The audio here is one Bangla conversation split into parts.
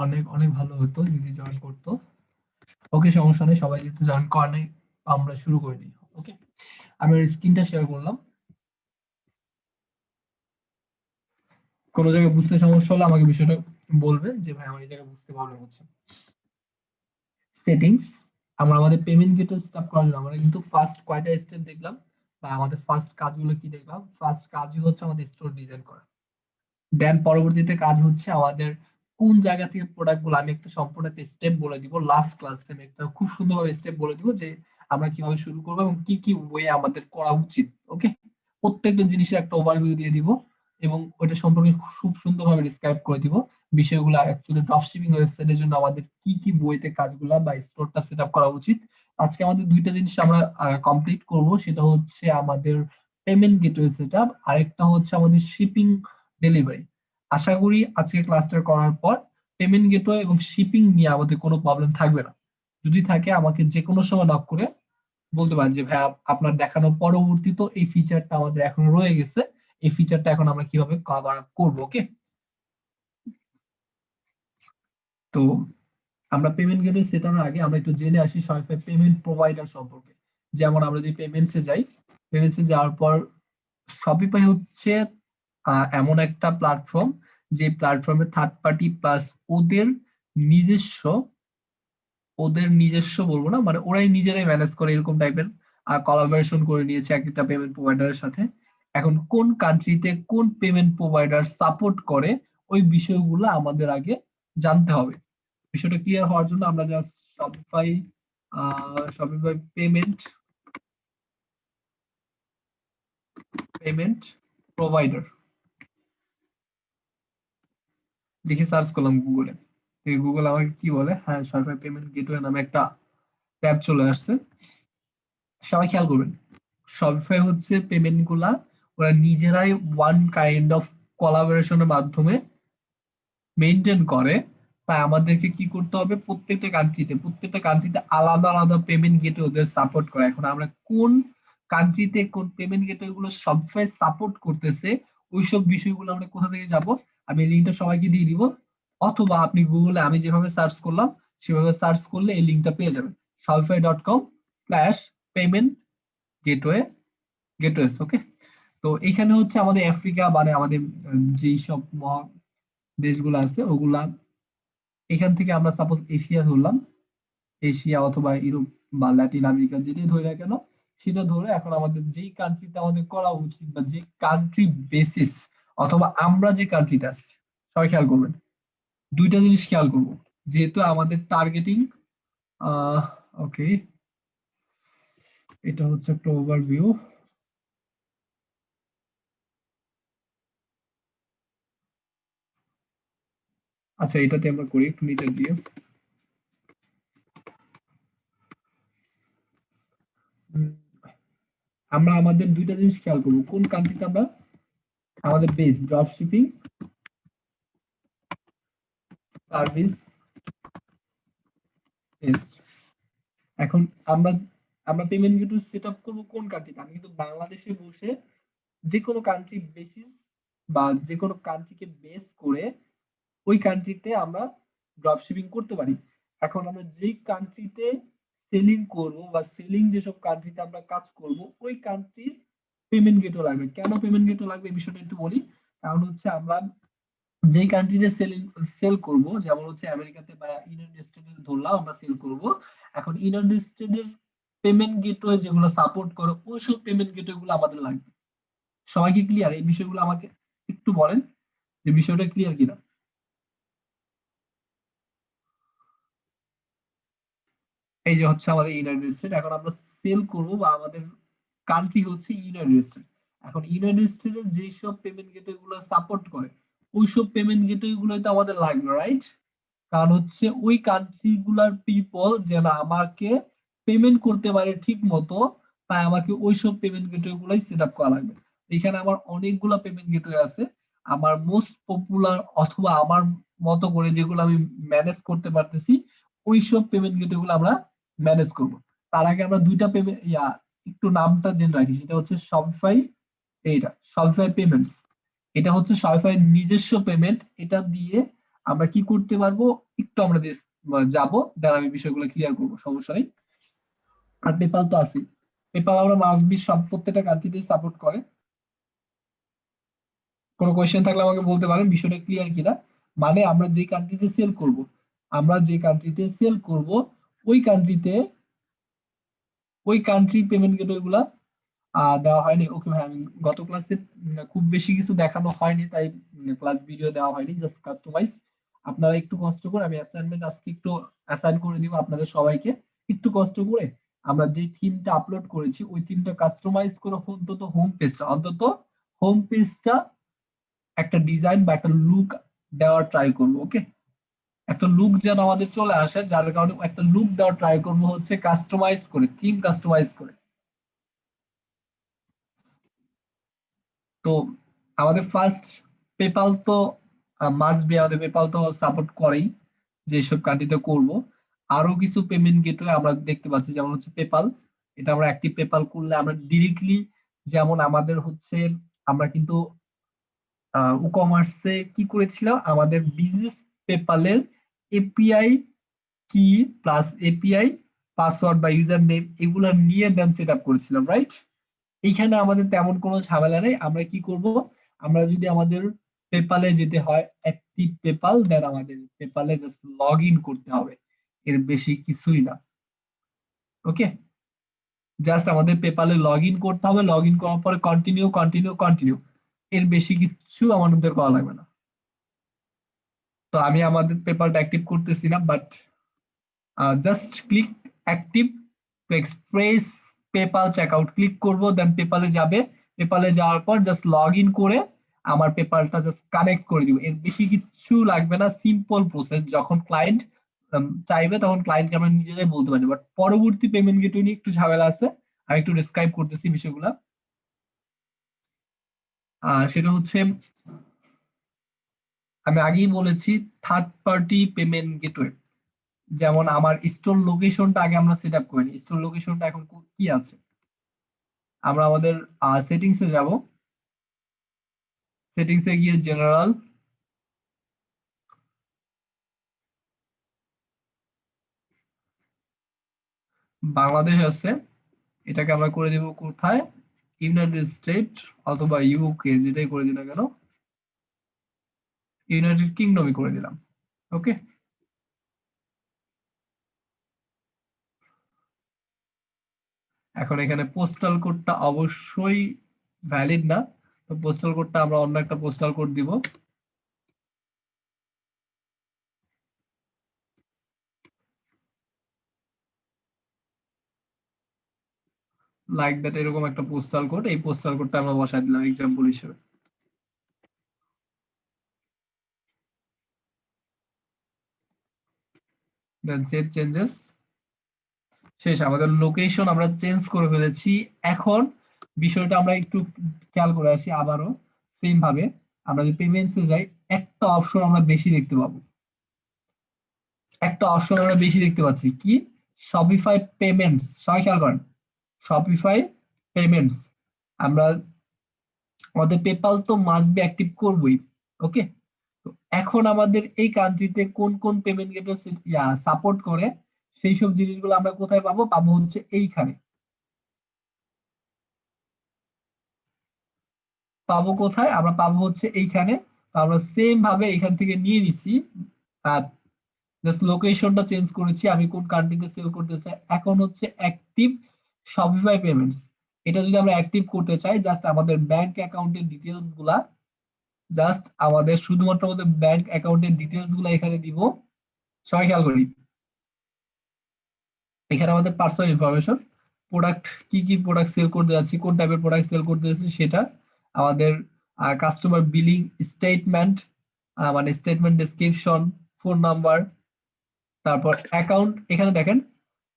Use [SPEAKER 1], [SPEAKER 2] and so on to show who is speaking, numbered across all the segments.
[SPEAKER 1] অনেক অনেক ভালো হতো যদি জয়েন করতো। ওকে, সমস্যা নেই, সবাই যেহেতু জয়েন করে নাই, আমরা শুরু করে দিই। ওকে, আমি স্ক্রিনটা শেয়ার করলাম। কোনো জায়গায় বুঝতে সমস্যা হলে আমাকে বিষয়টা বলবেন যে ভাই আমার এই জায়গায় বুঝতে প্রবলেম হচ্ছে। সেটিংস, আমরা আমাদের পেমেন্ট গেটওয়ে সেটআপ করার জন্য আমরা কিন্তু ফার্স্ট কয়টা স্টেপ দেখলাম, বা আমাদের ফার্স্ট কাজগুলো কি দেখলাম? ফার্স্ট কাজই হচ্ছে আমাদের স্টোর ডিজাইন করা। দেন পরবর্তীতে কাজ হচ্ছে আমাদের কোন জায়গা থেকে প্রোডাক্ট গুলো, আমি একটা সম্পূর্ণ একটা স্টেপ বলে দিব লাস্ট ক্লাসে, আমি একটা খুব সুন্দরভাবে স্টেপ বলে দিব যে আমরা কিভাবে শুরু করবো এবং কি কি ওয়ে আমাদের করা উচিত। ওকে, প্রত্যেকটা জিনিসের একটা ওভারভিউ দিয়ে দিব এবং ওইটা সম্পর্কে খুব সুন্দরভাবে ডিসক্রাইব করে দিব বিষয়গুলো। অ্যাকচুয়ালি ড্রপশিপিং ওয়েবসাইটের জন্য আমাদের কি কি বইতে কাজগুলো বা স্টোরটা সেট আপ করা উচিত। আজকে আমাদের দুইটা জিনিস আমরা কমপ্লিট করব, সেটা হচ্ছে আমাদের পেমেন্ট গেটওয়ে সেট আপ, আরেকটা হচ্ছে আমাদের শিপিং ডেলিভারি। আশা করি আজকে ক্লাসটা করার পর পেমেন্ট গেটওয়ে এবং শিপিং নিয়ে আমাদের কোনো প্রবলেম থাকবে না। যদি থাকে আমাকে যে কোনো সময় নক করে বলতে পারেন যে ভাই আপনার দেখানো পরবর্তীত এই ফিচারটা আমাদের এখনো রয়ে গেছে, এই ফিচারটা এখন আমরা কিভাবে কভার আপ করবো। ওকে, তো আমরা পেমেন্ট গেটওয়ে সেটার আগে আমরা একটু জেনে আসি শপিফাই পেমেন্ট প্রোভাইডার সম্পর্কে। যেমন আমরা যদি পেমেন্টসে যাই, পেমেন্টসে যাওয়ার পর শপিফাই হচ্ছে এমন একটা প্ল্যাটফর্ম, যে প্ল্যাটফর্মে থার্ড পার্টি প্লাস ওদের নিজস্ব, ওদের নিজস্ব বলবো না, মানে ওরাই নিজেরাই ম্যানেজ করে এরকম টাইপের কোলাবোরেশন করে নিয়েছে এক একটা পেমেন্ট প্রোভাইডারের সাথে। এখন কোন কান্ট্রিতে কোন পেমেন্ট প্রোভাইডার সাপোর্ট করে ওই বিষয়গুলো আমাদের আগে জানতে হবে। বিষয়টা ক্লিয়ার হওয়ার জন্য আমরা just Shopify, Shopify payment payment provider দেখে সার্চ করলাম গুগলে। গুগল আমাকে কি বলে, হ্যাঁ শপিফাই পেমেন্ট গেটওয়ে নামে একটা ট্যাব চলে আসছে। সবাই খেয়াল করবেন, শপিফাই হচ্ছে পেমেন্ট গুলা ওরা নিজেরাই ওয়ান কাইন্ড অফ কোলাবোরেশনের মাধ্যমে মেনটেন করে। তাই আমাদেরকে কি করতে হবে, প্রত্যেকটা কান্ট্রিতে আলাদা আলাদা পেমেন্ট গেটওয়ে ওদের সাপোর্ট করে। এখন আমরা কোন কান্ট্রিতে কোন পেমেন্ট গেটওয়ে গুলো শপিফাই সাপোর্ট করতেছে, ওইসব বিষয়গুলো আমরা কোথা থেকে যাব, আমি লিঙ্কটা সবাইকে দিয়ে দিব। অথবা আপনি গুগলে আমি যেভাবে সার্চ করলাম সেভাবে সার্চ করলে এই লিঙ্কটা পেয়ে যাবেন, shopify.com/পেমেন্ট গেটওয়ে গেটওয়েস। ওকে, তো এখানে হচ্ছে আমাদের আফ্রিকা মানে আমাদের যেই সব দেশগুলো আছে ওগুলা, এখান থেকে আমরা সাপোজ এশিয়া ধরলাম, এশিয়া অথবা ইউরোপ বা ল্যাটিন আমেরিকা যেটাই ধরে না কেন, সেটা ধরে এখন আমাদের যেই কান্ট্রিতে আমাদের করা উচিত বা যে কান্ট্রি বেসিস, অথবা আমরা যে কান্ট্রিতে আছি, সবাই খেয়াল করবেন দুইটা জিনিস খেয়াল করব। যেহেতু আমাদের টার্গেটিং, আহ ওকে, এটা হচ্ছে একটা ওভারভিউ। আচ্ছা, এটাতে আমরা করি একটু নিচের দিয়ে। উম, আমরা আমাদের দুইটা জিনিস খেয়াল করবো, কোন কান্ট্রিতে আমরা আমাদের base drop shipping service based. এখন আমরা আমরা পেমেন্ট গেটওয়ে সেট আপ করবো কোন কান্ট্রিতে, আমি কিন্তু বাংলাদেশে বসে যে কোনো কান্ট্রি বেসিস বা যে কোনো কান্ট্রিকে বেস করে ওই কান্ট্রিতে আমরা ড্রপ শিপিং করতে পারি। এখন আমরা যেই কান্ট্রিতে সেলিং করব বা সেলিং যেসব কান্ট্রিতে আমরা কাজ করব, ওই কান্ট্রির পেমেন্ট গেটও লাগবে। কেন পেমেন্ট গেটও লাগবে এই বিষয়টা একটু বলি। কারণ হচ্ছে আমরা যেই কান্ট্রিতে সেল করব, যেমন হচ্ছে আমেরিকাতে বা ইউনাইটেড স্টেটে ধরলাম আমরা সেল করব, এখন ইউনাইটেড স্টেটের পেমেন্ট গেটওয়ে যেগুলো সাপোর্ট করে ওইসব পেমেন্ট গেটওয়ে গুলো আমাদের লাগবে। সবাই কি ক্লিয়ার? এই বিষয়গুলো আমাকে একটু বলেন যে বিষয়টা ক্লিয়ার কিনা। এই যে হচ্ছে আমাদের ইউনাইটেড স্টেট, এখন আমরা সেল করব বা আমাদের কান্ট্রি হচ্ছে ইউনাইটেড স্টেট। এখন ইউনাইটেড স্টেটের যেসব পেমেন্ট গেটওয়ে গুলো সাপোর্ট করে ওইসব পেমেন্ট গেটওয়ে গুলো তো আমাদের লাগবে, রাইট? কারণ হচ্ছে ওই কান্ট্রি গুলার পিপল যেন আমাকে পেমেন্ট করতে পারে ঠিক মতো, তাই আমাকে ওইসব পেমেন্ট গেটওয়ে গুলাই সেট আপ করা লাগবে। এখানে আমার অনেকগুলা পেমেন্ট গেটওয়ে আছে, আমার মোস্ট পপুলার অথবা আমার মতো করে যেগুলো আমি ম্যানেজ করতে পারতেছি ওইসব পেমেন্ট গেটওয়ে গুলো আমরা ম্যানেজ করব। তার আগে আমরা দুইটা পেমেন্ট একটু নামটা জেনে রাখি, সেটা হচ্ছে শপিফাই, এইটা শপিফাই পেমেন্টস। এটা হচ্ছে শপিফাই নিজস্ব পেমেন্ট, এটা দিয়ে আমরা কি করতে পারবো একটু আমরা যাবো, দেন আমি বিষয়গুলো ক্লিয়ার করবো, সমস্যা নেই। আর পেপাল তো আছে, পেপাল আমরা মাস্ট বি সব প্রত্যেকটা কান্ট্রিতে সাপোর্ট করে। কোনো কোয়েশ্চেন থাকলে আমাকে বলতে পারেন বিষয়টা ক্লিয়ার কিনা। মানে আমরা যে কান্ট্রিতে সেল করব, আমরা যে কান্ট্রিতে সেল করব ওই কান্ট্রিতে ওই কান্ট্রি পেমেন্ট গেটওয়ে গুলা দেওয়া হয়নি। ওকে ভাই, আমি গত ক্লাসে খুব বেশি কিছু দেখানো হয়নি, তাই ক্লাস ভিডিও দেওয়া হয়নি, জাস্ট কাস্টমাইজ। আপনারা একটু কষ্ট করে, আমি অ্যাসাইনমেন্ট আজকে একটু অ্যাসাইন করে দিব আপনাদের সবাইকে, একটু কষ্ট করে আমরা যে থিমটা আপলোড করেছি ওই থিমটা কাস্টমাইজ করে অন্তত হোম পেজটা একটা ডিজাইন বা একটা লুক দেওয়ার ট্রাই করবো। ওকে, একটা লুক যেন আমাদের চলে আসে, যার কারণে একটা লুক দেওয়ার ট্রাই করবো হচ্ছে কাস্টমাইজ করে, থিম কাস্টমাইজ করে। তো আমাদের ফার্স্ট পেপাল তো মাস্ট বি, আমাদের পেপাল তো সাপোর্ট করেই যেসব কান্ট্রিতে করব। আরো কিছু পেমেন্ট গেটওয়ে আমরা দেখতে পাচ্ছি, যেমন হচ্ছে পেপাল। এটা আমরা অ্যাক্টিভ পেপাল করলে আমরা ডিরেক্টলি, যেমন আমাদের হচ্ছে, আমরা কিন্তু ই কমার্সে কি করেছিলাম, আমাদের বিজনেস পেপালের এপিআই কি প্লাস এপিআই পাসওয়ার্ড বা ইউজার নেম এগুলা নিয়ে দেন সেট আপ করেছিলাম, রাইট? এইখানে আমাদের তেমন কোনো ঝামেলা নেই। আমরা কি করব, আমরা যদি আমাদের পেপালে যেতে হয়, অ্যাক্টিভ পেপাল, দেন আমাদের পেপালে জাস্ট লগ ইন করতে হবে, এর বেশি কিছুই না। ওকে, জাস্ট আমাদের পেপালে লগ ইন করতে হবে, লগ ইন করার পরে কন্টিনিউ কন্টিনিউ কন্টিনিউ, এর বেশি কিছু আমাদের করা লাগবে না। তো আমি আমাদের পেপারটা অ্যাক্টিভ করতেছি না, but just click active to express PayPal checkout click করব, দেন পেপালে যাবে। পেপালে যাওয়ার পর জাস্ট লগ ইন করে আমার পেপালটা জাস্ট কানেক্ট করে দিব, এর বেশি কিছু লাগবে না, সিম্পল প্রসেস। যখন ক্লায়েন্ট চাইবে তখন ক্লায়েন্টকে আমরা নিজেরাই বলতে পারি, বাট পরবর্তী পেমেন্ট গেটওয়ে নিয়ে একটু ঝামেলা আছে, আমি একটু ডিসক্রাইব করতেছি বিষয়গুলো। সেটা হচ্ছে, আমি আগেই বলেছি, থার্ড পার্টি পেমেন্ট গেটওয়ে। যেমন আমার স্টোর লোকেশনটা আগে আমরা সেট আপ করিনি, স্টোর লোকেশনটা এখন কি আছে, আমরা আমাদের সেটিংসে যাব, সেটিংসে গিয়ে জেনারেল, বাংলাদেশ আছে, এটাকে আমরা করে দিব কোথায়, ইউনাইটেড স্টেট অথবা ইউকে, যেটাই করে দিই না কেন, ইউনাইটেড কিংডমই করে দিলাম। ওকে, এখন এখানে পোস্টাল কোডটা অবশ্যই ভ্যালিড না, তো পোস্টাল কোডটা আমরা অন্য একটা পোস্টাল কোড দিব, লাইক দ্যাট, এরকম একটা পোস্টাল কোড, এই পোস্টাল কোডটা আমরা বসাই দিলাম এক্সাম্পল হিসেবে। দেন সেভ চেঞ্জেস, শেষ, আমাদের লোকেশন আমরা চেঞ্জ করে ফেলেছি। এখন বিষয়টা আমরা একটু খেয়াল করে আসি আবারও, সেম ভাবে আমরা যদি পেমেন্টসে যাই, একটা অপশন আমরা বেশি দেখতে পাবো, একটা অপশন আমরা বেশি দেখতে পাচ্ছি কি, শপিফাই পেমেন্টস। সবাই খেয়াল করেন, শপিফাই পেমেন্টস। আমরা আমাদের পেপাল তো মাস্ট বি অ্যাক্টিভ করবই। ওকে, তো এখন আমাদের এই কান্ট্রিতে কোন কোন পেমেন্ট গেটওয়ে সাপোর্ট করে, সেই সব জিনিসগুলো আমরা কোথায় পাবো, পাবো হচ্ছে এইখানে। পাবো কোথায়, আমরা পাবো হচ্ছে এইখানে। তো আমরা সেম ভাবে এখান থেকে নিয়ে নিছি, জাস্ট লোকেশনটা চেঞ্জ করেছি, আমি কোন কান্ট্রিতে সেল করতে চাই। এখন হচ্ছে অ্যাক্টিভ শপিফাই পেমেন্টস, এটা যদি আমরা অ্যাক্টিভ করতে চাই, জাস্ট আমাদের ব্যাংক অ্যাকাউন্টের ডিটেলস গুলা, জাস্ট আমাদের শুধুমাত্র আমাদের ব্যাংক অ্যাকাউন্টের ডিটেলস গুলা এখানে দিব। সবাই খেয়াল করি, এখানে আমাদের পার্সোনাল ইনফরমেশন, প্রোডাক্ট, কি কি প্রোডাক্ট সেল করতে যাচ্ছি, কোন টাইপের প্রোডাক্ট সেল করতে যাচ্ছি সেটা, আমাদের কাস্টমার বিলিং স্টেটমেন্ট, মানে স্টেটমেন্ট ডেসক্রিপশন, ফোন নাম্বার, তারপর অ্যাকাউন্ট। এখানে দেখেন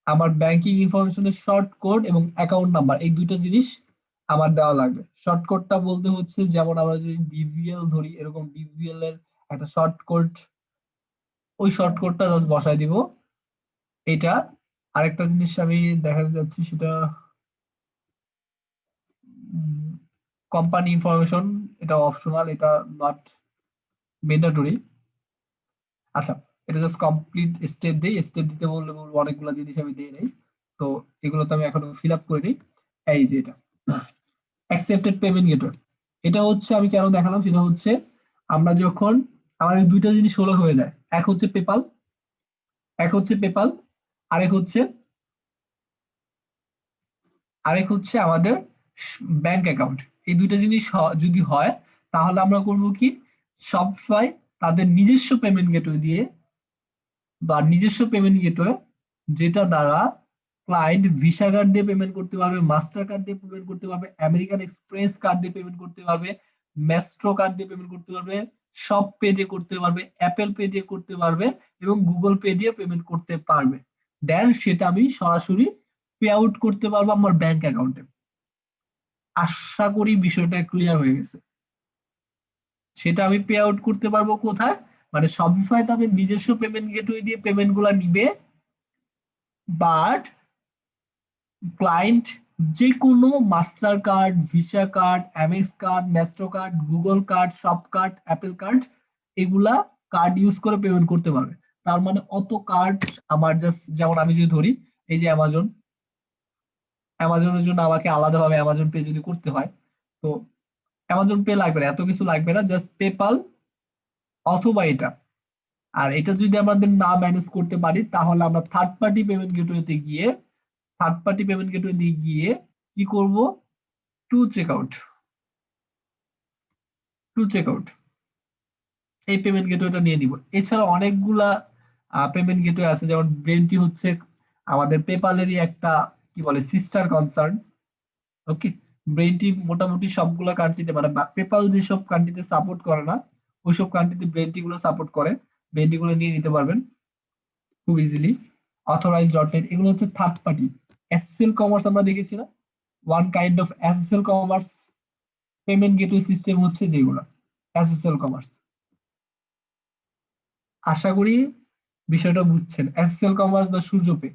[SPEAKER 1] আমার ব্যাংকিং ইনফরমেশনের শর্ট কোড এবং অ্যাকাউন্ট নাম্বার, এই দুটো জিনিস আমার দেওয়া লাগবে। শর্ট কোডটা বলতে হচ্ছে, যেমন আমরা যদি ডিভিএল ধরি, এরকম ডিভিএল এর একটা শর্ট কোড, ওই শর্ট কোডটা জাস্ট বসাই দিব। এটা আরেকটা জিনিস আমি দেখাতে যাচ্ছি, সেটা কোম্পানি ইনফরমেশন, এটা অপশনাল, এটা নট ম্যান্ডেটরি। আচ্ছা, এটা জাস্ট কমপ্লিট স্টেপ দেই। স্টেপ দিতে বললে বলবো অনেকগুলো জিনিস আমি দেই নাই। তো এগুলো তো আমি এখনো ফিল আপ করে নিই। এই যে এটা অ্যাকসেপ্টেড পেমেন্ট গেটওয়ে, এটা হচ্ছে আমি কেন দেখালাম, সেটা হচ্ছে আমরা যখন আমাদের দুইটা জিনিস হলো হয়ে যায়, এক হচ্ছে পেপাল, এক হচ্ছে পেপাল, আরেক হচ্ছে আরেক হচ্ছে আমাদের ব্যাংক অ্যাকাউন্ট। এই দুইটা জিনিস যদি হয়, তাহলে আমরা করব কি, শপিফাই তাদের নিজস্ব পেমেন্ট গেটওয়ে দিয়ে বা নিজস্ব পেমেন্ট গেটওয়ে, যেটা দ্বারা ক্লায়েন্ট ভিসা কার্ড দিয়ে পেমেন্ট করতে পারবে, মাস্টার কার্ড দিয়ে পেমেন্ট করতে পারবে, আমেরিকান এক্সপ্রেস কার্ড দিয়ে পেমেন্ট করতে পারবে, ম্যাস্ট্রো কার্ড দিয়ে পেমেন্ট করতে পারবে, শপ পে দিয়ে করতে পারবে, অ্যাপেল পে দিয়ে করতে পারবে এবং গুগল পে দিয়ে পেমেন্ট করতে পারবে। দেন সেটা আমি সরাসরি পে আউট করতে পারবো আমার ব্যাংক অ্যাকাউন্টে। আশা করি বিষয়টা ক্লিয়ার হয়ে গেছে। সেটা আমি পে আউট করতে পারবো কোথায়, মানে শপিফাই তাদের নিজস্ব পেমেন্ট গেটওয়ে দিয়ে পেমেন্ট গুলা নিবে, বাট ক্লায়েন্ট যে কোনো master card, visa card, MX card, Maestro card, Google card, shop card, Apple card, এগুলা কার্ড ইউজ করে পেমেন্ট করতে পারবে। তার মানে অত কার্ড আমার জাস্ট, যেমন আমি যদি ধরি এই যে অ্যামাজন, অ্যামাজনের জন্য আমাকে আলাদাভাবে অ্যামাজন পে যদি করতে হয়, তো অ্যামাজন পে লাগবে না, এত কিছু লাগবে না, জাস্ট পেপাল অথবা এটা। আর এটা যদি আমাদের না ম্যানেজ করতে পারি, তাহলে আমরা থার্ড পার্টি পেমেন্ট গেটওয়েতে গিয়ে, থার্ড পার্টি পেমেন্ট গেটওয়ে দিয়ে গিয়ে কি করব, two check out, two check out এই পেমেন্ট গেটওয়েটা নিয়ে নিব। এছাড়া অনেকগুলা পেমেন্ট গেটওয়ে আছে, যেমন ব্রেনটি হচ্ছে আমাদের পেপালেরই একটা কি বলে সিস্টার কনসার্ন। ওকে, ব্রেনটি মোটামুটি সবগুলা কান্ট্রিতে, মানে পেপাল যেসব কান্ট্রিতে সাপোর্ট করে না, ওইসব কান্ট্রিতে ব্রেনটি গুলো সাপোর্ট করে। ব্রেনটি গুলো নিয়ে নিতে পারবেন খুব ইজিলি। অথরাইজ ডট নেট, এগুলো হচ্ছে থার্ড পার্টি। এসএসএল কমার্স আমরা দেখেছি না, one kind of SSL commerce payment gateway system হচ্ছে যেগুলো এসএসএল কমার্স। আশা করি বিষয়টা বুঝছেন। এসএসএল কমার্স বা সূর্যপে,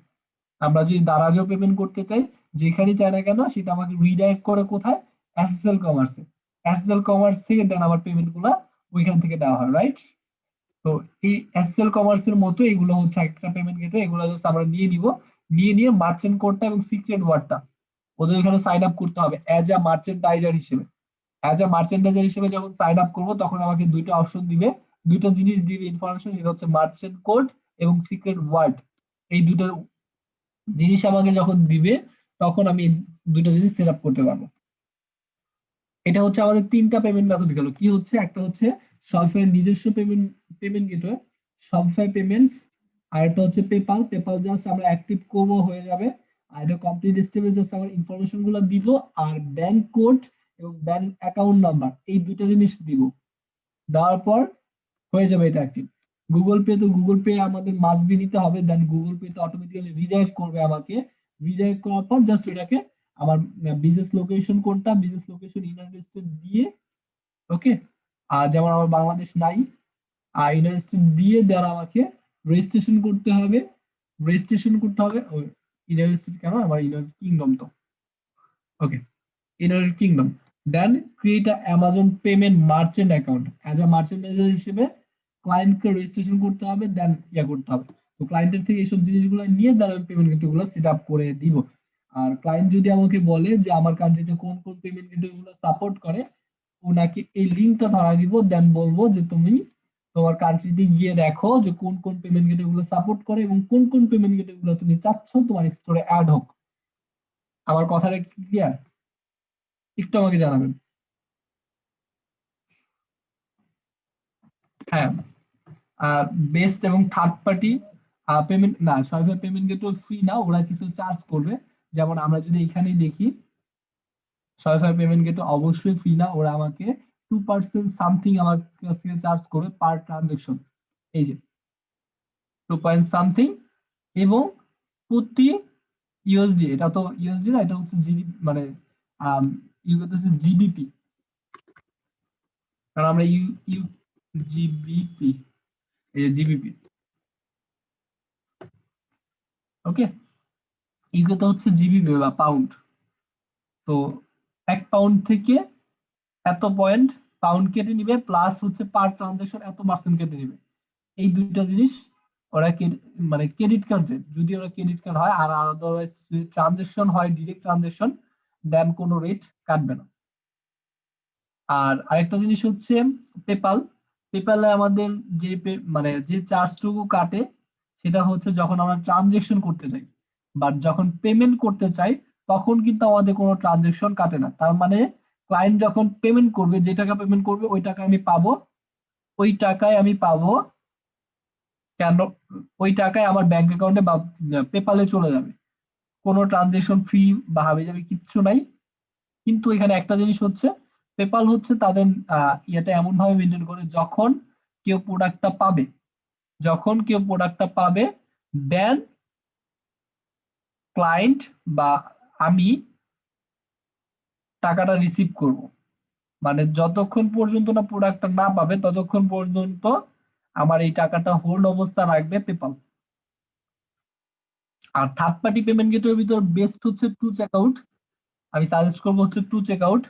[SPEAKER 1] আমরা যদি দারাজেও পেমেন্ট করতে চাই, যেখানেই চাই না কেন, সেটা আমাকে রিডাইরেক্ট করে কোথায়, এসএসএল কমার্সে। এসএসএল কমার্স থেকে দেন আমার পেমেন্ট গুলা ওইখান থেকে দেওয়া হয়, রাইট? তো এই এসএসএল কমার্স এর মতো এগুলো হচ্ছে একটা পেমেন্ট গেটওয়ে, এগুলো জাস্ট আমরা নিয়ে নিব। নিয়ে নিয়ে মার্চেন্ট কোডটা এবং সিক্রেট ওয়ার্ডটা ওদের এখানে সাইন আপ করতে হবে অ্যাজ আ মার্চেন্টাইজার হিসেবে। অ্যাজ আ মার্চেন্টাইজার হিসেবে যখন সাইন আপ করবো, তখন আমাকে দুইটা অপশন দিবে, দুইটা জিনিস দিবে ইনফরমেশন, সেটা হচ্ছে মার্চেন্ট কোড এবং সিক্রেট ওয়ার্ড। এই দুটো জিনিস আমাকে যখন দিবে, তখন আমি এই দুটো জিনিস সেট আপ করতে পারবো। এটা হচ্ছে আমাদের তিনটা পেমেন্ট মেথড গেল। কি হচ্ছে, একটা হচ্ছে শপিফাই নিজস্ব payment payment gateway, Shopify payments. আর একটা হচ্ছে পেপাল, পেপাল জাস্ট আমরা অ্যাক্টিভ করবো হয়ে যাবে। আর এটা কমপ্লিট স্টেপে জাস্ট আমার ইনফরমেশন গুলো দিব, আর ব্যাংক কোড এবং ব্যাংক অ্যাকাউন্ট নাম্বার, এই দুটো জিনিস দিব। দেওয়ার পর হয়ে যাবে এটা অ্যাক্টিভ। গুগল পে, তো গুগল পে আমাদের মাস্ট বি দিতে হবে, দেন গুগল পে তো অটোমেটিক্যালি রিডাইরেক্ট করবে আমাকে। রিডাইরেক্ট করার পর জাস্ট এটাকে আমার বিজনেস লোকেশন কোনটা, বিজনেস লোকেশন ইউনাইটেড স্টেট দিয়ে, ওকে, আর যেমন আমার বাংলাদেশ নাই, আর ইউনাইটেড স্টেট দিয়ে দেন আমাকে রেজিস্ট্রেশন করতে হবে। রেজিস্ট্রেশন করতে হবে ওই ইউনাইটেড স্টেট, কেন আমার ইউনাইটেড কিংডম তো, okay, United Kingdom. Then create a Amazon payment merchant account, as a merchandiser হিসেবে ক্লায়েন্টকে রেজিস্ট্রেশন করতে হবে, দেন ইয়া করতে হবে। তো ক্লায়েন্টের থেকে এইসব জিনিসগুলো নিয়ে দেন আমি পেমেন্ট গেটওয়ে সেট আপ করে দিব। আর ক্লায়েন্ট যদি আমাকে বলে যে আমার কান্ট্রিতে কোন কোন পেমেন্ট গেটওয়ে গুলো সাপোর্ট করে, ওনাকে এই লিঙ্কটা ধরা দিব, দেন বলবো যে তুমি তোমার কান্ট্রিতে গিয়ে দেখো যে কোন কোন পেমেন্ট গেটওয়ে গুলো সাপোর্ট করে এবং কোন কোন পেমেন্ট গেটওয়ে গুলো তুমি চাচ্ছ তোমার স্টোরে অ্যাড হোক। আমার কথাটা ক্লিয়ার? একটু আমাকে জানাবেন। হ্যাঁ, বেস্ট এবং থার্ড পার্টি পেমেন্ট না, শপিফাই পেমেন্ট গেটওয়ে ফ্রি না, ওরা কিছু চার্জ করবে। যেমন আমরা যদি এখানেই দেখি, শপিফাই পেমেন্ট গেটওয়ে অবশ্যই ফ্রি না, ওরা আমাকে 2% সামথিং আমার কাছ থেকে চার্জ করবে পার ট্রানজেকশন। এই যে 2 সামথিং, এবং প্রতি ইউএসডি, এটা তো ইউএসডি না, এটা হচ্ছে জিডি, মানে ইউকে হচ্ছে জিবিপি, কারণ আমরা ইউ ইউ জিবিপি, এই যে জিবিপি, ওকে, ইউকে তো হচ্ছে জিবিপি বা পাউন্ড। তো 1 পাউন্ড থেকে এত পয়েন্ট পাউন্ড কেটে নিবে, প্লাস হচ্ছে পার ট্রানজাকশন এত পার্সেন্ট কেটে নিবে। এই দুইটা জিনিস ওরা মানে ক্রেডিট কার্ড রেট, যদি ওরা ক্রেডিট কার্ড হয়, আর আদারওয়াইজ যদি ট্রানজেকশন হয় ডিরেক্ট ট্রানজেকশন, দেন কোনো রেট কাটবে না। আর আরেকটা জিনিস হচ্ছে পেপাল। পেপালে আমাদের যে মানে যে চার্জটুকু কাটে সেটা হচ্ছে যখন আমরা ট্রানজেকশন করতে চাই, বাট যখন পেমেন্ট করতে চাই তখন কিন্তু আমাদের কোনো ট্রানজেকশন কাটে না। তার মানে ক্লায়েন্ট যখন পেমেন্ট করবে, যে টাকা পেমেন্ট করবে ওই টাকা আমি পাবো, ওই টাকায় আমি পাবো কেন, ওই টাকায় আমার ব্যাংক অ্যাকাউন্টে বা পেপালে চলে যাবে, কোনো ট্রানজেকশন ফি বা হাবিজাবি কিচ্ছু নাই। কিন্তু এখানে একটা জিনিস হচ্ছে, পেপাল হচ্ছে তাদের ইয়েটা এমন ভাবে মেনটেন করে, যখন কেউ প্রোডাক্টটা পাবে, যখন কেউ প্রোডাক্টটা পাবে, দেন ক্লায়েন্ট বা আমি টাকাটা রিসিভ করব। মানে যতক্ষণ পর্যন্ত না প্রোডাক্টটা না পাবে ততক্ষণ পর্যন্ত আমার এই টাকাটা হোল্ড অবস্থা রাখবে পেপাল। আর থার্ড পার্টি পেমেন্ট গেটওয়ের ভিতর বেস্ট হচ্ছে টু চেকআউট। আমি সাজেস্ট করবো হচ্ছে টু চেকআউট।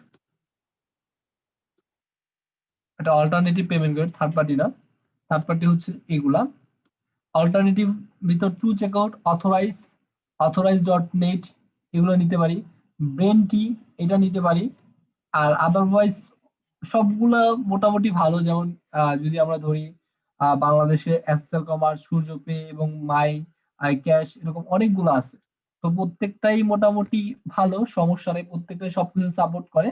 [SPEAKER 1] এটা alternative payment gate, third party না। থার্ড পার্টি হচ্ছে এগুলা। অল্টারনেটিভ ভিতর two checkout, authorize dot net, এগুলো নিতে পারি। ব্রেনটি, এটা নিতে পারি। আর আদারওয়াইজ সবগুলা মোটামুটি ভালো। যেমন যদি আমরা ধরি বাংলাদেশে এসএল কমার্স, সূর্যপে এবং মাই আই ক্যাশ, এরকম অনেকগুলো আছে। তো প্রত্যেকটাই মোটামুটি ভালো, সমস্যা নেই, প্রত্যেকটাই সবকিছু সাপোর্ট করে।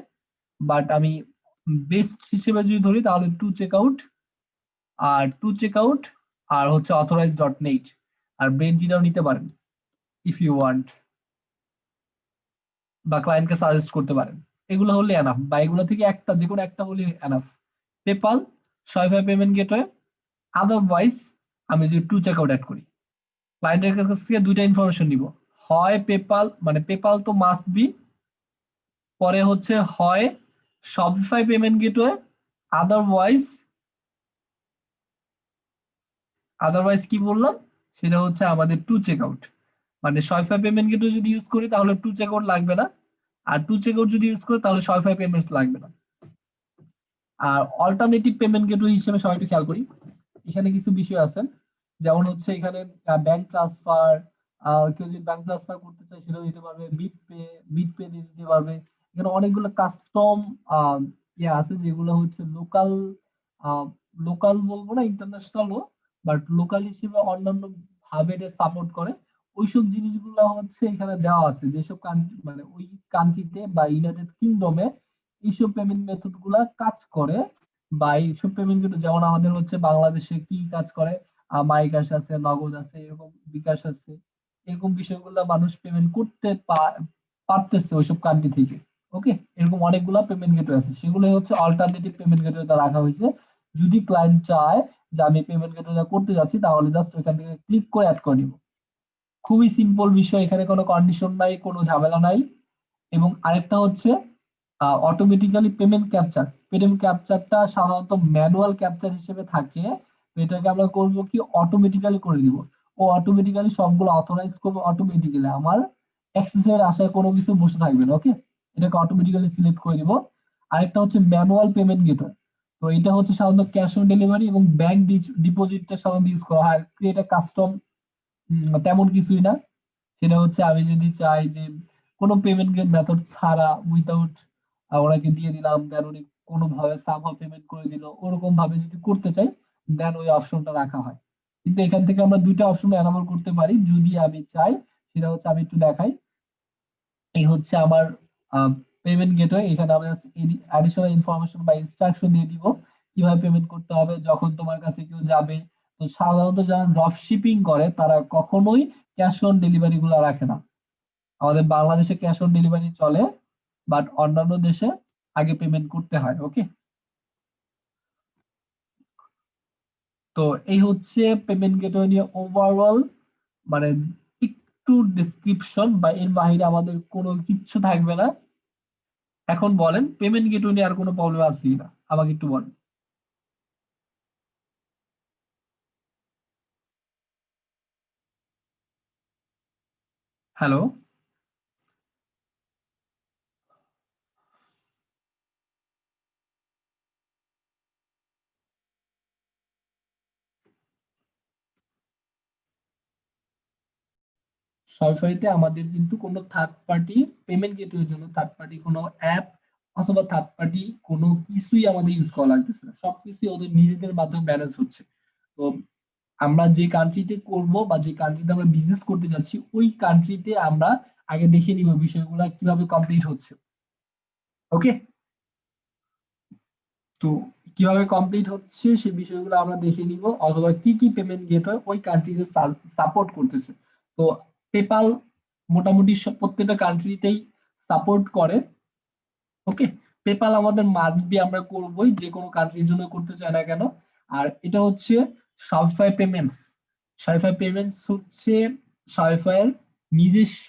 [SPEAKER 1] বাট আমি বেস্ট হিসেবে যদি ধরি তাহলে টু চেকআউট, আর টু চেকআউট, আর হচ্ছে অথরাইজ ডট নেট, আর ব্রেনটিটাও নিতে পারেন ইফ ইউ ওয়ান্ট, বা ক্লায়েন্টকে সাজেস্ট করতে পারেন। এগুলো হলে এনাফ, বা এগুলো থেকে একটা, যে কোনো একটা হলে enough. PayPal, Shopify payment gateway, otherwise আমি যদি টু চেকআউট অ্যাড করি, ক্লায়েন্টের কাছ থেকে দুইটা ইনফরমেশন নিব। হয় পেপাল, মানে পেপাল তো মাস্ট বি, পরে হচ্ছে হয় Shopify payment gateway, otherwise, otherwise কি বললাম, সেটা হচ্ছে আমাদের টু চেকআউট। মানে শপিফাই পেমেন্ট গেটওয়ে যদি ইউজ করি তাহলে টু চেকআউট লাগবে না, আর টু চেকআউট যদি ইউজ করি তাহলে শপিফাই পেমেন্টস লাগবে না। আর অল্টারনেটিভ পেমেন্ট গেটওয়ে হিসেবে সবাই একটু খেয়াল করি, এখানে কিছু বিষয় আছে। যেমন হচ্ছে এখানে ব্যাংক ট্রান্সফার, কেউ যদি ব্যাংক ট্রান্সফার করতে চায় সেটাও দিতে পারবে, বিট পে দিয়ে দিতে পারবে। এখানে অনেকগুলো কাস্টম ইয়ে আছে যেগুলো হচ্ছে লোকাল, লোকাল বলবো না, ইন্টারন্যাশনালও, বাট লোকাল হিসেবে অন্যান্য ভাবে এটা সাপোর্ট করে। ওইসব জিনিসগুলো হচ্ছে এখানে দেওয়া আছে, যেসব কান্ট্রি মানে ওই কান্ট্রিতে বা ইউনাইটেড কিংডমে এইসব পেমেন্ট মেথড গুলা কাজ করে, বা এইসব পেমেন্ট কিন্তু, যেমন আমাদের হচ্ছে বাংলাদেশে কি কাজ করে, মাইক্যাশ আছে, নগদ আছে, এরকম বিকাশ আছে, এরকম বিষয়গুলো মানুষ পেমেন্ট করতে পারতেছে ওইসব কান্ট্রি থেকে। ওকে, এরকম অনেকগুলা পেমেন্ট গেটওয়ে আছে, সেগুলো হচ্ছে অল্টারনেটিভ পেমেন্ট গেটওয়ে রাখা হয়েছে। যদি ক্লায়েন্ট চায় যে আমি পেমেন্ট গেটওয়ে করতে যাচ্ছি, তাহলে জাস্ট ওইখান থেকে ক্লিক করে অ্যাড করে দিব। খুবই সিম্পল বিষয়, এখানে কোনো কন্ডিশন নাই, কোনো ঝামেলা নাই। এবং আরেকটা হচ্ছে অটোমেটিক্যালি পেমেন্ট ক্যাপচার। পেমেন্ট ক্যাপচারটা সাধারণত ম্যানুয়াল ক্যাপচার হিসেবে থাকে, তো এটাকে আমরা করব কি অটোমেটিক্যালি করে দিব। ও অটোমেটিক্যালি সবগুলো অথরাইজ করবে অটোমেটিক্যালি, আমার অ্যাক্সেসের আশায় কোনো কিছু বসে থাকবে না। ওকে, এটাকে অটোমেটিক্যালি সিলেক্ট করে দিব। আরেকটা হচ্ছে ম্যানুয়াল পেমেন্ট গেটওয়ে। তো এটা হচ্ছে সাধারণত ক্যাশ অন ডেলিভারি এবং ব্যাংক ডিপোজিটটা সাধারণত ইউজ করা হয়। ক্রিয়েট আ কাস্টম তেমন কিছুই না। সেটা হচ্ছে আমি যদি চাই যে কোনো পেমেন্ট মেথড ছাড়া, উইথাউট ওনাকে দিয়ে দিলাম, দেন উনি কোনোভাবে সামহাও পেমেন্ট করে দিল, ওরকম ভাবে যদি করতে চাই, দেন ওই অপশনটা রাখা হয়। কিন্তু এখান থেকে আমরা দুইটা অপশন এনাবল করতে পারি যদি আমি চাই। সেটা হচ্ছে আমি একটু দেখাই। এই হচ্ছে আমার পেমেন্ট গেটওয়ে। এখানে আমি অ্যাডিশনাল ইনফরমেশন বা ইনস্ট্রাকশন দিয়ে দিব কিভাবে পেমেন্ট করতে হবে যখন তোমার কাছে কেউ যাবে। তো সাধারণত যারা ড্রপ শিপিং করে তারা কখনোই ক্যাশ অন ডেলিভারি গুলো রাখে না। আমাদের বাংলাদেশে ক্যাশ অন ডেলিভারি চলে, বাট অন্যান্য দেশে আগে পেমেন্ট করতে হয়। ওকে, তো এই হচ্ছে পেমেন্ট গেটওয়ে নিয়ে ওভারঅল, মানে একটু ডেসক্রিপশন, বা এর বাইরে আমাদের কোনো কিচ্ছু থাকবে না। এখন বলেন পেমেন্ট গেটওয়ে নিয়ে আর কোনো প্রবলেম আছে কিনা, আমাকে একটু বলেন। হ্যালো। শপিফাইতে আমাদের কিন্তু কোনো থার্ড পার্টি পেমেন্ট গেটওয়ের জন্য থার্ড পার্টি কোনো অ্যাপ অথবা থার্ড পার্টি কোনো কিছুই আমাদের ইউজ করা লাগতেছে না, সবকিছু ওদের নিজেদের মাধ্যমে ম্যানেজ হচ্ছে। তো আমরা যে কান্ট্রিতে করব বা যে কান্ট্রিতে আমরা বিজনেস করতে যাচ্ছি ওই কান্ট্রিতে আমরা আগে দেখে নিব বিষয়গুলো কিভাবে কমপ্লিট হচ্ছে। ওকে, তো কিভাবে কমপ্লিট হচ্ছে সে বিষয়গুলো আমরা দেখে নিব, অথবা কি কি পেমেন্ট গেটওয়ে ওই কান্ট্রিতে সাপোর্ট করতেছে। তো পেপাল মোটামুটি প্রত্যেকটা কান্ট্রিতেই সাপোর্ট করে। ওকে, পেপাল আমাদের মাস্ট বি, আমরা করবোই যে কোনো কান্ট্রির জন্য করতে চাই না কেন। আর এটা হচ্ছে শপিফাই পেমেন্টস। শপিফাই পেমেন্টস হচ্ছে শপিফাইয়ের নিজস্ব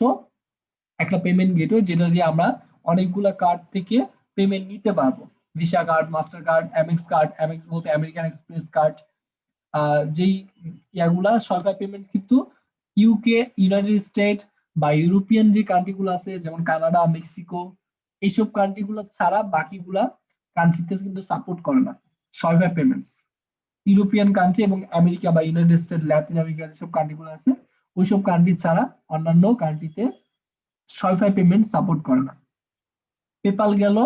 [SPEAKER 1] একটা পেমেন্ট গেটওয়ে, যেটা দিয়ে আমরা অনেকগুলা কার্ড থেকে পেমেন্ট নিতে পারবো। Visa card, master card, MX card, MX বলতে আমেরিকান এক্সপ্রেস কার্ড, যেই ইয়াগুলা সরকার পেমেন্টস কিন্তু ইউকে, ইউনাইটেড স্টেট বা ইউরোপিয়ান যে কান্ট্রি গুলো আছে যেমন কানাডা, মেক্সিকো, এইসব কান্ট্রি গুলো ছাড়া বাকিগুলা কান্ট্রিতে কিন্তু সাপোর্ট করে না সরকার পেমেন্টস। ইউরোপিয়ান কান্ট্রি এবং আমেরিকা বা ইউনাইটেড স্টেট, ল্যাটিন আমেরিকা যেসব কান্ট্রি গুলো আছে ওইসব কান্ট্রি ছাড়া অন্যান্য কান্ট্রিতে সরকার পেমেন্ট সাপোর্ট করে না। পেপাল গেল,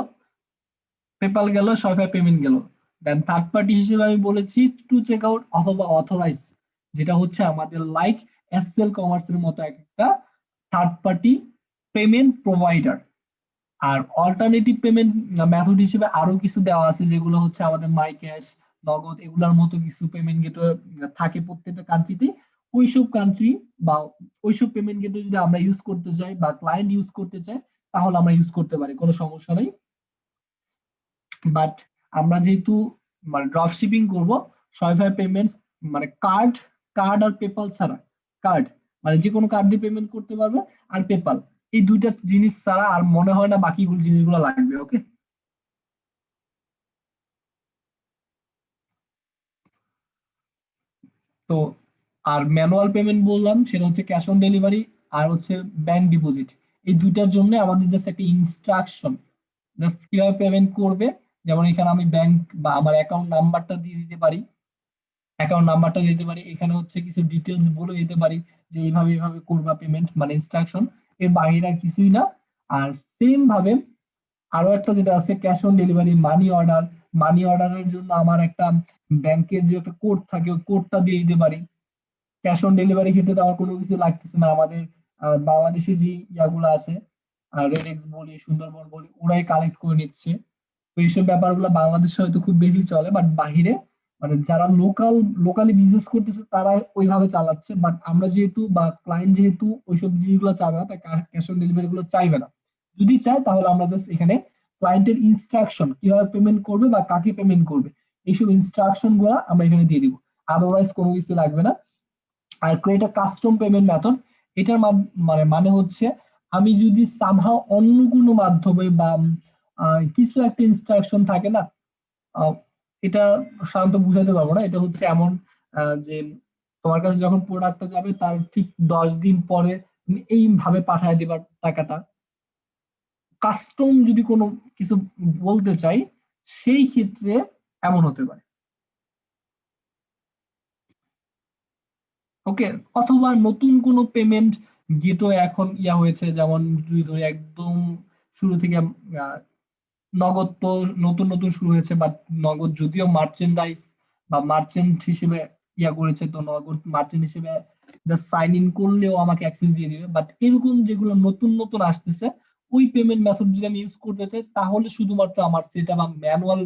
[SPEAKER 1] পেপাল গেল, শপিফাই পেমেন্ট গেল। দেন থার্ড পার্টি হিসেবে আমি বলেছি টু চেক আউট অথবা অথরাইজ, যেটা হচ্ছে আমাদের লাইক এসএল কমার্স এর মতো একটা থার্ড পার্টি পেমেন্ট প্রোভাইডার। আর অল্টারনেটিভ পেমেন্ট মেথড হিসেবে আরো কিছু দেওয়া আছে, যেগুলো হচ্ছে আমাদের মাই ক্যাশ, নগদ, এগুলার মতো কিছু পেমেন্ট গেটওয়ে থাকে প্রত্যেকটা কান্ট্রিতে। ওইসব কান্ট্রি বা ওইসব পেমেন্ট গেটওয়ে যদি আমরা ইউজ করতে চাই বা ক্লায়েন্ট ইউজ করতে চাই তাহলে আমরা ইউজ করতে পারি, কোনো সমস্যা নেই। বাট আমরা যেহেতু মানে ড্রপ শিপিং করবো, শপিফাই পেমেন্টস মানে কার্ড, কার্ড আর পেপাল ছাড়া, কার্ড মানে যে কোনো কার্ড দিয়ে পেমেন্ট করতে পারবে, আর পেপাল, এই দুইটা জিনিস ছাড়া আর মনে হয় না বাকিগুলো জিনিসগুলো লাগবে। ওকে, তো আর ম্যানুয়াল পেমেন্ট বললাম সেটা হচ্ছে ক্যাশ অন ডেলিভারি আর হচ্ছে ব্যাংক ডিপোজিট। এই দুইটার জন্য আমাদের জাস্ট একটা ইনস্ট্রাকশন, জাস্ট কিভাবে পেমেন্ট করবে। যেমন এখানে আমি ব্যাংক বা আমার অ্যাকাউন্ট নাম্বারটা দিয়ে দিতে পারি, অ্যাকাউন্ট নাম্বারটা দিতে পারি, এখানে হচ্ছে কিছু ডিটেলস বলে দিতে পারি যে এইভাবে এইভাবে করবা পেমেন্ট, মানে ইনস্ট্রাকশন, এর বাইরে আর কিছুই না। আর সেম ভাবে আরো একটা যেটা আছে cash on delivery money order, money অর্ডারের জন্য আমার একটা ব্যাংকের যে একটা কোড থাকে ওই কোডটা দিয়ে দিতে পারি। ক্যাশ অন ডেলিভারি ক্ষেত্রে তো আমার কোনো কিছু লাগতেছে না, আমাদের বাংলাদেশে যে ইয়াগুলো আছে রেডেক্স বলি, সুন্দরবন বলি, ওরাই কালেক্ট করে নিচ্ছে। তো এইসব ব্যাপারগুলো বাংলাদেশে হয়তো খুব বেশি চলে, বাট বাহিরে মানে যারা লোকালি বিজনেস করতেছে তারা ওইভাবে চালাচ্ছে। বাট আমরা যেহেতু বা ক্লায়েন্ট যেহেতু ওইসব জিনিসগুলো চাবে না, তাই ক্যাশ অন ডেলিভারি গুলো চাইবে না। যদি চায় তাহলে আমরা জাস্ট এখানে ক্লায়েন্টের ইনস্ট্রাকশন কিভাবে পেমেন্ট করবে বা কাকে পেমেন্ট করবে এইসব ইনস্ট্রাকশন গুলা আমরা এখানে দিয়ে দিব, আদারওয়াইজ কোনো কিছু লাগবে না। আর create a custom payment method, এটার মানে হচ্ছে আমি যদি সামহাও অন্য কোনো মাধ্যমে বা কিছু একটা ইনস্ট্রাকশন থাকে না, আহ, এটা সাধারণত বুঝাতে পারবো না। এটা হচ্ছে এমন যে তোমার কাছে যখন প্রোডাক্টটা যাবে তার ঠিক 10 দিন পরে তুমি এইভাবে পাঠায় দিবার টাকাটা, কাস্টম যদি কোনো কিছু বলতে চাই সেই ক্ষেত্রে এমন হতে পারে। ওকে, অথবা নতুন কোনো পেমেন্ট গেটওয়ে এখন ইয়া হয়েছে, যেমন যদি ধরি একদম শুরু থেকে নগদ তো নতুন নতুন শুরু হয়েছে, বাট নগদ যদিও মার্চেন্ডাইজ বা মার্চেন্ট হিসেবে ইয়া করেছে, তো নগদ মার্চেন্ট হিসেবে জাস্ট সাইন ইন করলেও আমাকে অ্যাক্সেস দিয়ে দিবে। বাট এরকম যেগুলো নতুন নতুন আসতেছে ওই পেমেন্ট মেথড যদি আমি ইউজ করতে চাই তাহলে শুধুমাত্র আমার সেটা বা ম্যানুয়াল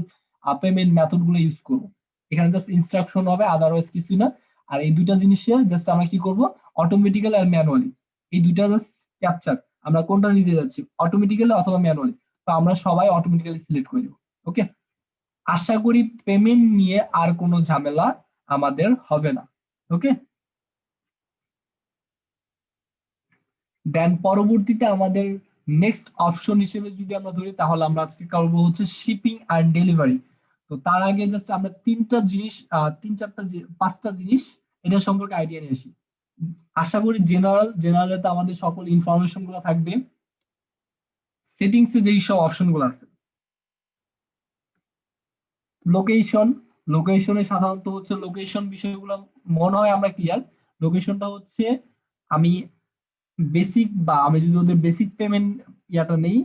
[SPEAKER 1] পেমেন্ট মেথড গুলো ইউজ করবো। এখানে জাস্ট ইনস্ট্রাকশন হবে, আদারওয়াইজ কিছু না। আর এই দুইটা জিনিসে জাস্ট আমরা কি করব, অটোমেটিক্যালি আর ম্যানুয়ালি, এই দুইটা জাস্ট ক্যাপচার, আমরা কোনটা নিতে যাচ্ছি, অটোমেটিক্যালি অথবা ম্যানুয়ালি। তো আমরা সবাই অটোমেটিক্যালি সিলেক্ট করে দেব। ওকে, আশা করি পেমেন্ট নিয়ে আর কোনো ঝামেলা আমাদের হবে না। ওকে, দেন পরবর্তীতে আমাদের নেক্সট অপশন হিসেবে যদি আমরা ধরি তাহলে আমরা আজকে করবো হচ্ছে শিপিং আর ডেলিভারি। তো তার আগে জাস্ট আমরা তিনটা জিনিস, তিন চারটা পাঁচটা জিনিস এটা সম্পর্কে আইডিয়া নিয়ে আসি। আশা করি জেনারেলে তো আমাদের সকল ইনফরমেশন গুলো থাকবে। সেটিংস এ যেই সব অপশন গুলো আছে, লোকেশন, লোকেশনে সাধারণত হচ্ছে লোকেশন বিষয়গুলো মনে হয় আমরা ক্লিয়ার। লোকেশনটা হচ্ছে আমি বেসিক বা আমি যদি ওদের বেসিক পেমেন্ট ইয়াটা নেই,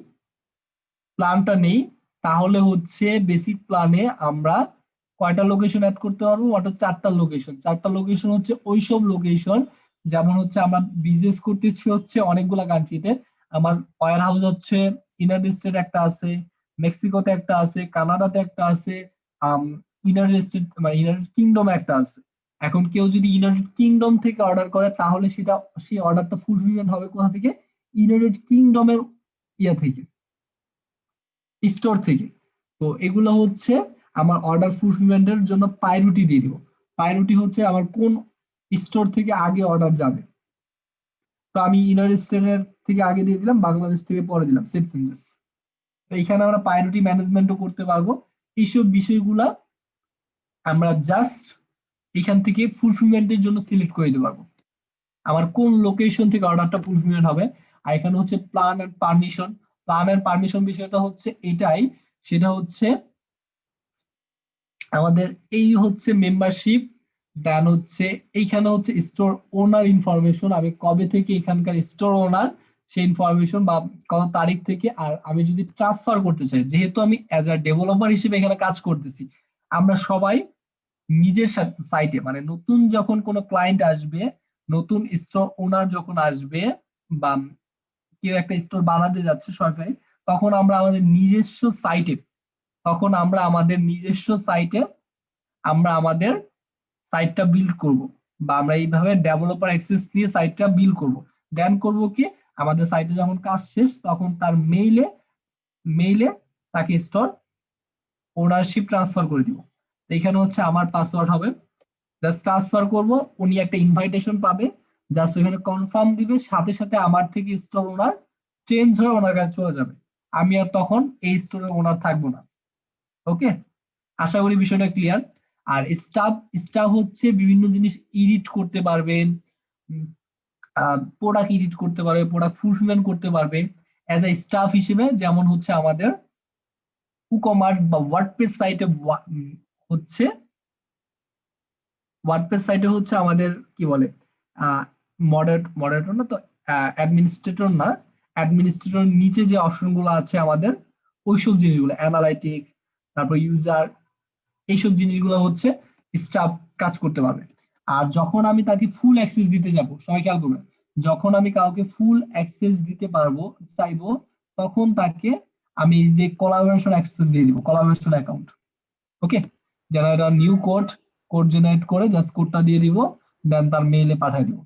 [SPEAKER 1] প্ল্যানটা নেই, তাহলে হচ্ছে বেসিক প্ল্যানে আমরা কয়টা লোকেশন অ্যাড করতে পারবো? ওটা 4টা লোকেশন। 4টা লোকেশন হচ্ছে ওইসব লোকেশন, যেমন হচ্ছে আমরা বিজনেস করতেছি হচ্ছে অনেকগুলা কান্ট্রিতে। আমার ওয়্যার হাউস হচ্ছে ইউনাইটেড স্টেট একটা আছে, মেক্সিকোতে একটা আছে, কানাডাতে একটা আছে, আম, ইউনাইটেড স্টেট মানে ইউনাইটেড কিংডমে একটা আছে। এখন কেউ যদি ইউনাইটেড কিংডম থেকে অর্ডার করে তাহলে সেটা সেই অর্ডারটা ফুলফিলমেন্ট হবে কোথা থেকে? ইউনাইটেড কিংডমের ইয়া থেকে, স্টোর থেকে। তো এগুলো হচ্ছে আমার অর্ডার ফুলফিলমেন্টের জন্য প্রায়োরিটি দিয়ে দিব। প্রায়োরিটি হচ্ছে আমার কোন স্টোর থেকে আগে অর্ডার যাবে। তো আমি ইউনাইটেড স্টেটের থেকে আগে দিয়ে দিলাম, বাংলাদেশ থেকে পরে দিলাম, সেভ চেঞ্জেস। তো এখানে আমরা প্রায়োরিটি ম্যানেজমেন্টও করতে পারবো। এইসব বিষয়গুলা আমরা জাস্ট এখান থেকে ফুলফিলমেন্টের জন্য সিলেক্ট করে দিতে পারবো আমার কোন লোকেশন থেকে অর্ডারটা ফুলফিলমেন্ট হবে। আর এখানে হচ্ছে plan and permission. Plan and permission বিষয়টা হচ্ছে এটাই, সেটা হচ্ছে আমাদের এই হচ্ছে মেম্বারশিপ, দেন হচ্ছে এইখানে হচ্ছে স্টোর ওনার ইনফরমেশন, আমি কবে থেকে এখানকার স্টোর ওনার সেই ইনফরমেশন বা কত তারিখ থেকে। আর আমি যদি ট্রান্সফার করতে চাই, যেহেতু আমি অ্যাজ আ ডেভেলপার হিসেবে এখানে কাজ করতেছি, আমরা সবাই নিজের সাথে সাইটে মানে নতুন যখন কোনো ক্লায়েন্ট আসবে, নতুন স্টোর ওনার যখন আসবে বা কেউ একটা স্টোর বানাতে যাচ্ছে সরকারি, তখন আমরা আমাদের নিজস্ব সাইটে তখন আমরা আমাদের নিজস্ব সাইটে আমরা আমাদের সাইটটা বিল্ড করব, বা আমরা এইভাবে ডেভেলপার অ্যাক্সেস দিয়ে সাইটটা বিল্ড করব। দেন করব কি, আমাদের সাইটে যখন কাজ শেষ তখন তার মেইলে তাকে স্টোর ওনারশিপ ট্রান্সফার করে দিব। এখানে হচ্ছে আমার পাসওয়ার্ড হবে, জাস্ট ট্রান্সফার করব, উনি একটা ইনভাইটেশন পাবে, জাস্ট ওখানে কনফার্ম দিবে, সাথে সাথে আমার থেকে স্টোর ওনার চেঞ্জ হয়ে ওনার কাছে চলে যাবে। আমি আর তখন এই স্টোরের ওনার থাকবো না। ওকে, আশা করি বিষয়টা ক্লিয়ার। আর স্টাফ স্টাফ হচ্ছে বিভিন্ন জিনিস এডিট করতে পারবে, প্রোডাক্ট এডিট করতে পারবে, প্রোডাক্ট ফুলফিলমেন্ট করতে পারবে অ্যাজ এ স্টাফ হিসেবে। যেমন হচ্ছে আমাদের ই-কমার্স বা ওয়ার্ডপ্রেস সাইটে হচ্ছে ওয়ার্ডপ্রেস সাইটে হচ্ছে আমাদের কি বলে মডারেটর না তো, অ্যাডমিনিস্ট্রেটর না, অ্যাডমিনিস্ট্রেটর নিচে যে অপশন গুলো আছে আমাদের, ওইসব জিনিসগুলো অ্যানালাইটিক, তারপর ইউজার, এইসব জিনিসগুলো হচ্ছে স্টাফ কাজ করতে পারবে। আর যখন আমি তাকে ফুল অ্যাক্সেস দিতে যাব, সবাই খেয়াল করবেন, যখন আমি কাউকে ফুল অ্যাক্সেস দিতে পারবো চাইবো, তখন তাকে আমি এই যে কোলাবোরেশন অ্যাক্সেস দিয়ে দিব, কোলাবোরেশন অ্যাকাউন্ট। ওকে, যারা এটা নিউ কোড জেনারেট করে জাস্ট কোডটা দিয়ে দিব, দেন তার মেইলে পাঠিয়ে দিব,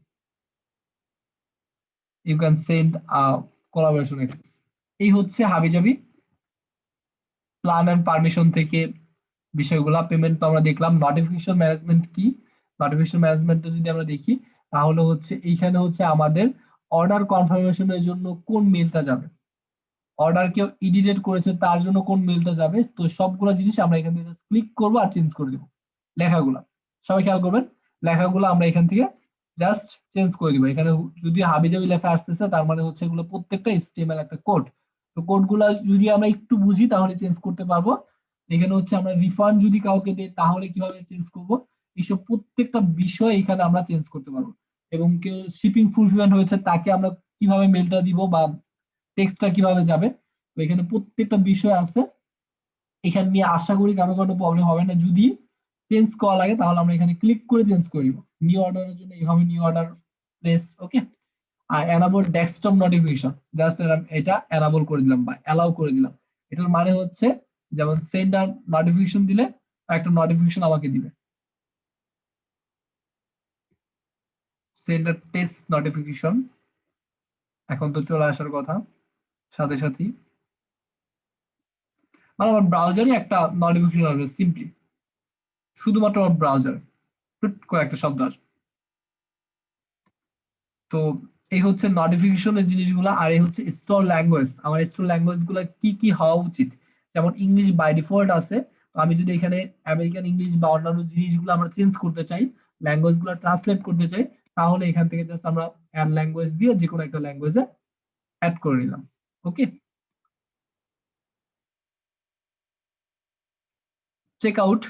[SPEAKER 1] you can send collaboration access. এই হচ্ছে হাবিজাবি প্ল্যান এন্ড পারমিশন থেকে বিষয়গুলা। পেমেন্ট তো আমরা দেখলাম। নোটিফিকেশন ম্যানেজমেন্ট কি? নোটিফিকেশন ম্যানেজমেন্টটা যদি আমরা দেখি, তাহলে হচ্ছে এইখানে হচ্ছে আমাদের অর্ডার কনফার্মেশনের জন্য কোন মেলটা যাবে, অর্ডার কেউ এডিটেড করেছে তার জন্য কোন মেলটা যাবে, তো সবগুলো জিনিস আমরা এখান থেকে ক্লিক করবো আর চেঞ্জ করে দিব। লেখাগুলা সবাই খেয়াল করবেন, লেখাগুলো আমরা এখান থেকে জাস্ট চেঞ্জ করে দিব। এখানে যদি হাবিজাবি লেখা আসতেছে তার মানে হচ্ছে এগুলো প্রত্যেকটা HTML একটা কোড। তো কোডগুলা যদি আমরা একটু বুঝি তাহলে চেঞ্জ করতে পারবো। এখানে হচ্ছে আমরা রিফান্ড যদি কাউকে দেই তাহলে কিভাবে চেঞ্জ করব, এইসব প্রত্যেকটা বিষয় এখানে আমরা চেঞ্জ করতে পারবো। এবং কেউ শিপিং ফুলফিলমেন্ট হয়েছে তাকে আমরা কিভাবে মেলটা দিব বা টেক্সটটা কিভাবে যাবে, তো এখানে প্রত্যেকটা বিষয় আছে। এখানে নিয়ে আশা করি কারো কোনো প্রবলেম হবে না। যদি চেঞ্জ করা লাগে তাহলে আমরা এখানে ক্লিক করে চেঞ্জ করে দিব। নিউ অর্ডারের জন্য এইভাবে নিউ অর্ডার প্লেস। ওকে, আর এনাবল ডেস্কটপ নোটিফিকেশন, জাস্ট এটা এনাবল করে দিলাম বা অ্যালাউ করে দিলাম। এটার মানে হচ্ছে যেমন সেন্ডার নোটিফিকেশন দিলে একটা নোটিফিকেশন আমাকে দিবে, সেন্ডার টেস্ট নোটিফিকেশন এখন তো চলে আসার কথা সাথে সাথেই, মানে আমার ব্রাউজারই একটা নোটিফিকেশন আসবে সিম্পলি, শুধুমাত্র আমার ব্রাউজার করে একটা শব্দ আসবে। তো এই হচ্ছে নোটিফিকেশনের জিনিসগুলো। আর এই হচ্ছে স্টোর ল্যাঙ্গুয়েজ, আমার স্টোর ল্যাঙ্গুয়েজ গুলো কি কি হওয়া উচিত। যেমন ইংলিশ বাই ডিফল্ট আছে, তো আমি যদি এখানে আমেরিকান ইংলিশ বা অন্যান্য জিনিসগুলো আমরা চেঞ্জ করতে চাই, ল্যাঙ্গুয়েজ গুলো ট্রান্সলেট করতে চাই, তাহলে এখান থেকে জাস্ট আমরা অ্যাড ল্যাঙ্গুয়েজ দিয়ে যে কোনো একটা ল্যাঙ্গুয়েজে অ্যাড করে নিলাম। ওকে, চেক আউট।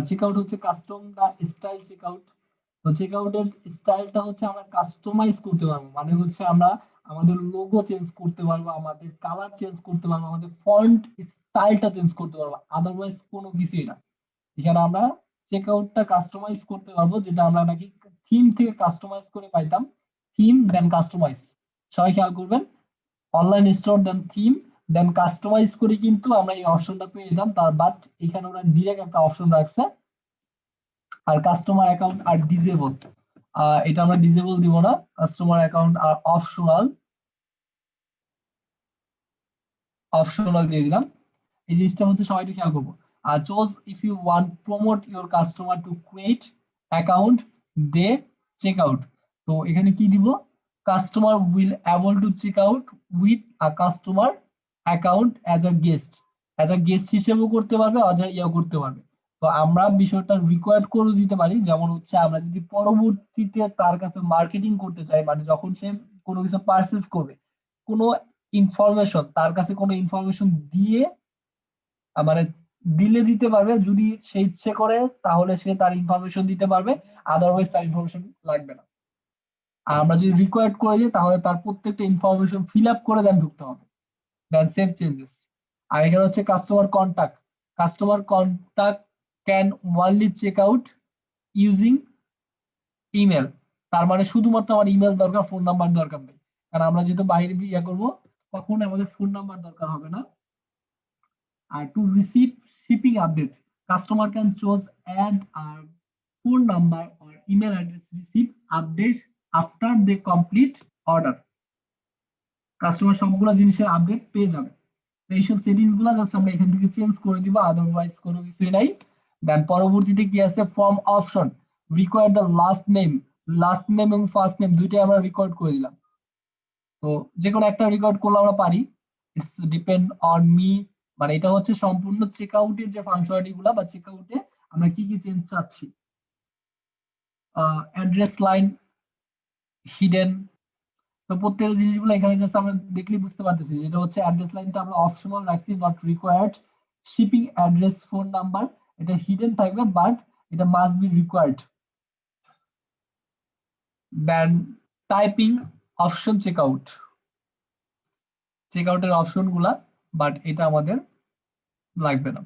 [SPEAKER 1] চেকআউট হচ্ছে কাস্টম দা স্টাইল চেকআউট। তো চেকআউটের স্টাইলটা হচ্ছে আমরা কাস্টমাইজ করতে পারবো, মানে হচ্ছে আমরা আমাদের লোগো চেঞ্জ করতে পারবো, আমাদের কালার চেঞ্জ করতে পারবো, আমাদের ফন্ট স্টাইলটা চেঞ্জ করতে পারবো, আদারওয়াইজ কোনো কিছুই না। এখানে আমরা চেকআউটটা কাস্টমাইজ করতে পারবো, যেটা আমরা নাকি থিম থেকে কাস্টমাইজ করে পাইতাম। থিম দেন কাস্টমাইজ, সবাই খেয়াল করবেন, অনলাইন স্টোর দেন থিম দেন কাস্টমাইজ করে কিন্তু আমরা এই অপশনটা পেয়ে যেতাম। তার বাট এখানে ওরা ডিরেক্ট একটা অপশন রাখছে, আর কাস্টমার অ্যাকাউন্ট আর ডিসেবল, এটা আমরা ডিসেবল দিব না, কাস্টমার অ্যাকাউন্ট আর অপশনাল, অপশনাল দিয়ে দিলাম। এই জিনিসটা হচ্ছে সবাই একটু খেয়াল করবো। আর choose if you want promote your customer to create account they check out. তো এখানে কি দিব, customer will able to check out with a customer account as a guest, as a guest হিসেবেও করতে পারবে, অ্যাজ আ ইয়া করতে পারবে। তো আমরা বিষয়টা রিকোয়ার্ড করে দিতে পারি, যেমন হচ্ছে আমরা যদি পরবর্তীতে তার কাছে মার্কেটিং করতে চাই, মানে যখন সে কোনো কিছু পারচেজ করবে, কোনো ইনফরমেশন তার কাছে কোনো ইনফরমেশন দিয়ে মানে দিলে দিতে পারবে, যদি সে ইচ্ছে করে তাহলে সে তার ইনফরমেশন দিতে পারবে, আদারওয়াইজ তার ইনফরমেশন লাগবে না। আর আমরা যদি রিকোয়ার্ড করে দিই তাহলে তার প্রত্যেকটা ইনফরমেশন ফিল আপ করে দেন ঢুকতে হবে, দেন সেভ চেঞ্জেস। আর এখানে হচ্ছে customer contact, customer contact can only check out using email. তার মানে শুধুমাত্র আমার ইমেল দরকার, ফোন নাম্বার দরকার নেই, কারণ আমরা যেহেতু বাইরে ইয়া করবো, কখনো আমাদের ফোন নাম্বার দরকার হবে না। To receive shipping update, customer can choose add a phone number or email address receive update after they complete order. Customer সবগুলো জিনিসের আপডেট পেয়ে যাবে। তো এইসব সেটিংস গুলো জাস্ট আমরা এখান থেকে চেঞ্জ করে দিব, আদারওয়াইজ কোনো কিছুই নাই। দেন পরবর্তীতে কি আছে, form option require the last name এবং ফার্স্ট নেম দুইটাই আমরা রেকর্ড করে দিলাম। তো যে কোনো একটা রেকর্ড করলে আমরা পারি, ইটস ডিপেন্ড অন মি। মানে এটা হচ্ছে সম্পূর্ণ চেকআউটের যে ফাংশনালিটি গুলা বা চেকআউটে আমরা কি কি চেঞ্জ চাচ্ছি। অ্যাড্রেস লাইন হিডেন, তো প্রত্যেকটা জিনিসগুলো এখানে জাস্ট আমরা দেখলেই বুঝতে পারতেছি, যেটা হচ্ছে অ্যাড্রেস লাইনটা আমরা অপশনাল রাখছি, not required. Shipping address phone number এটা হিডেন থাকবে, বাট এটা must be required. Then typing option checkout, চেকআউটের অপশন গুলা, বাট এটা আমাদের লাগবে না।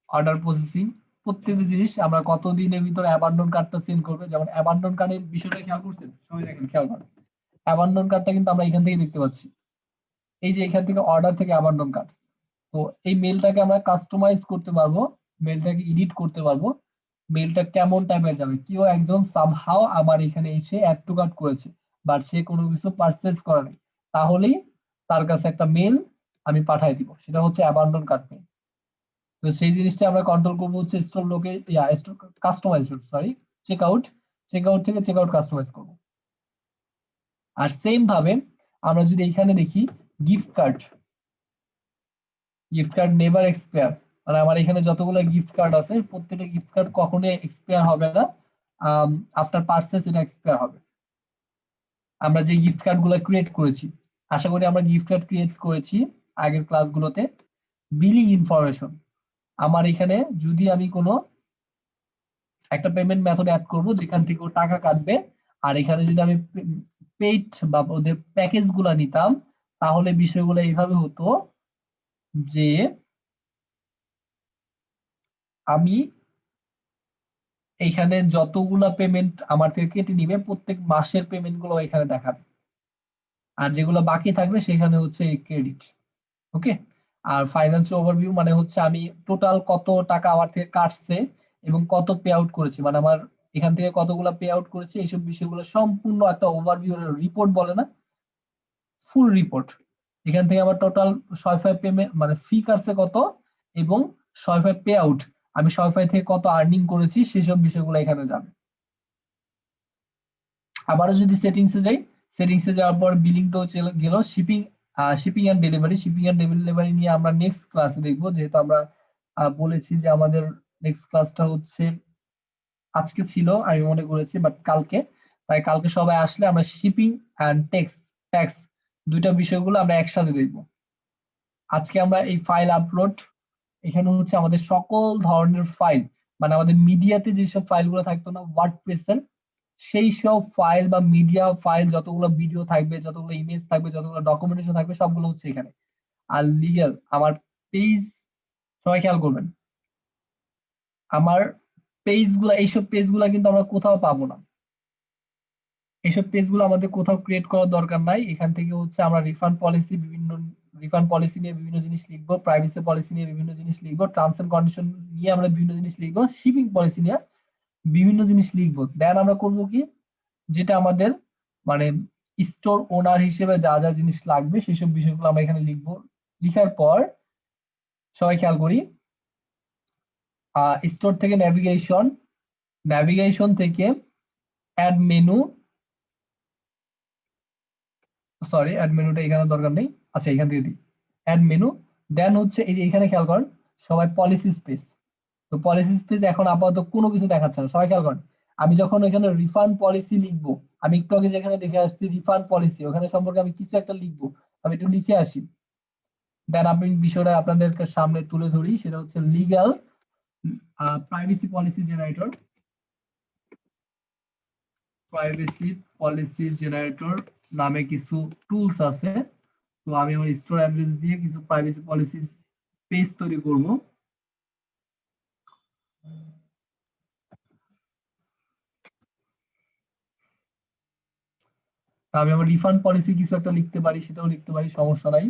[SPEAKER 1] অর্ডার প্রসেসিং, প্রত্যেকটা জিনিস আমরা কত দিনের ভিতরে অ্যাবান্ডন কার্ডটা সেন্ড করবে, যেমন অ্যাবান্ডন কার্ডের বিষয়টা খেয়াল করছেন সবাই, দেখেন খেয়াল করেন, অ্যাবান্ডন কার্ডটা কিন্তু আমরা এখান থেকে দেখতে পাচ্ছি, এই যে এখান থেকে অর্ডার থেকে অ্যাবান্ডন কার্ড। তো এই মেলটাকে আমরা কাস্টমাইজ করতে পারবো, মেলটাকে এডিট করতে পারবো, মেলটা কেমন টাইপের যাবে, কেউ একজন সামহাও আমার এখানে এসে অ্যাড টু কার্ট করেছে, বাট সে কোনো কিছু পারচেজ করে নাই, তাহলেই তার কাছে একটা মেল আমি পাঠাই দিব, সেটা হচ্ছে অ্যাবান্ডন কার্ড মেল। তো সেই জিনিসটা আমরা কন্ট্রোল করবো হচ্ছে স্টোর লোকে store customize, sorry checkout, checkout থেকে চেকআউট কাস্টমাইজ করবো। আর সেম ভাবে আমরা যদি এখানে দেখি gift card, gift card never expire, মানে আমার এখানে যতগুলো গিফট কার্ড আছে প্রত্যেকটা গিফট কার্ড কখনোই এক্সপায়ার হবে না, আফটার পারচেজ এটা এক্সপায়ার হবে। আমরা যে গিফট কার্ড গুলো ক্রিয়েট করেছি, আশা করি আমরা গিফট কার্ড ক্রিয়েট করেছি আগের ক্লাসগুলোতে। বিলিং ইনফরমেশন, আমার এখানে যদি আমি কোনো একটা পেমেন্ট মেথড অ্যাড করব যেখান থেকে ও টাকা কাটবে, আর এখানে যদি আমি পেইড বা ওদের প্যাকেজ গুলা নিতাম, তাহলে বিষয়গুলো এইভাবে হতো যে আমি এখানে যতগুলা পেমেন্ট আমার থেকে কেটে নিবে প্রত্যেক মাসের পেমেন্ট গুলো এখানে দেখাবে, আর যেগুলো বাকি থাকবে সেখানে হচ্ছে ক্রেডিট। ওকে, আর ফাইন্যান্সিয়াল ওভারভিউ মানে হচ্ছে আমি টোটাল কত টাকা আমার থেকে কাটছে এবং কত পে আউট করেছি, মানে আমার এখান থেকে কতগুলো পে আউট করেছে, এইসব বিষয়গুলো সম্পূর্ণ একটা ওভারভিউ রিপোর্ট বলে না, ফুল রিপোর্ট। এখান থেকে আমার টোটাল সয়ফাই পেমেন্ট মানে ফি কাটছে কত, এবং সয়ফাই পে আউট আমি সয়ফাই থেকে কত আর্নিং করেছি, সেসব বিষয়গুলো এখানে যাবে। আবারও যদি সেটিংসে যাই, সেটিংসে যাওয়ার পর বিলিং তো গেল, shipping, shipping and delivery, shipping and delivery নিয়ে আমরা নেক্সট ক্লাসে দেখবো, যেহেতু আমরা বলেছি যে আমাদের নেক্সট ক্লাসটা হচ্ছে আজকে ছিল আমি মনে করেছি, বাট কালকে, তাই কালকে সবাই আসলে আমরা শিপিং এন্ড ট্যাক্স দুইটা বিষয়গুলো আমরা একসাথে দেখবো। আজকে আমরা এই ফাইল আপলোড, এখানে হচ্ছে আমাদের সকল ধরনের ফাইল মানে আমাদের মিডিয়াতে যেসব ফাইলগুলো থাকতো না ওয়ার্ডপ্রেসের, সেই সব ফাইল বা মিডিয়া ফাইল, যতগুলো ভিডিও থাকবে, যতগুলো ইমেজ থাকবে, যতগুলো ডকুমেন্টেশন থাকবে, সবগুলো হচ্ছে এখানে। আর লিগ্যাল আমার পেজ, সবাই খেয়াল করবেন, আমার পেজগুলা, এইসব পেজগুলা কিন্তু আমরা কোথাও পাবো না। এইসব পেজগুলো আমাদের কোথাও ক্রিয়েট করার দরকার নাই। এখান থেকে হচ্ছে আমরা রিফান্ড পলিসি, বিভিন্ন রিফান্ড পলিসি নিয়ে বিভিন্ন জিনিস লিখবো, প্রাইভেসি পলিসি নিয়ে বিভিন্ন জিনিস লিখবো, টার্মস এন্ড কন্ডিশন নিয়ে আমরা বিভিন্ন জিনিস লিখবো, শিপিং পলিসি নিয়ে বিভিন্ন জিনিস লিখবো। দেন আমরা করবো কি, যেটা আমাদের মানে স্টোর ওনার হিসেবে যা যা জিনিস লাগবে সেসব বিষয়গুলো আমরা এখানে লিখবো। লিখার পর সবাই খেয়াল করি, স্টোর থেকে নেভিগেশন, নেভিগেশন থেকে অ্যাড মেনু, সরি অ্যাড মেনুটা এখানে দরকার নেই, আচ্ছা এখান থেকে দিই অ্যাড মেনু। দেন হচ্ছে এই যে এখানে খেয়াল করেন সবাই পলিসি স্পেস। তো পলিসি স্পেস এখন আপাতত কোনো কিছু দেখাচ্ছে না, সবাই খেয়াল করেন। আমি যখন এখানে রিফান্ড পলিসি লিখবো, আমি একটু আগে যেখানে দেখে আসছি রিফান্ড পলিসি, ওখানে সম্পর্কে আমি কিছু একটা লিখবো, আমি একটু লিখে আসি। দেন আমি বিষয়টা আপনাদের সামনে তুলে ধরি, সেটা হচ্ছে legal privacy policy generator. Privacy policy generator নামে কিছু টুলস আছে। তো আমি আমার স্টোর অ্যাড্রেস দিয়ে কিছু প্রাইভেসি পলিসি পেজ তৈরি করব। আমি আমার রিফান্ড পলিসি কিছু একটা লিখতে পারি, সেটাও লিখতে পারি, সমস্যা নাই।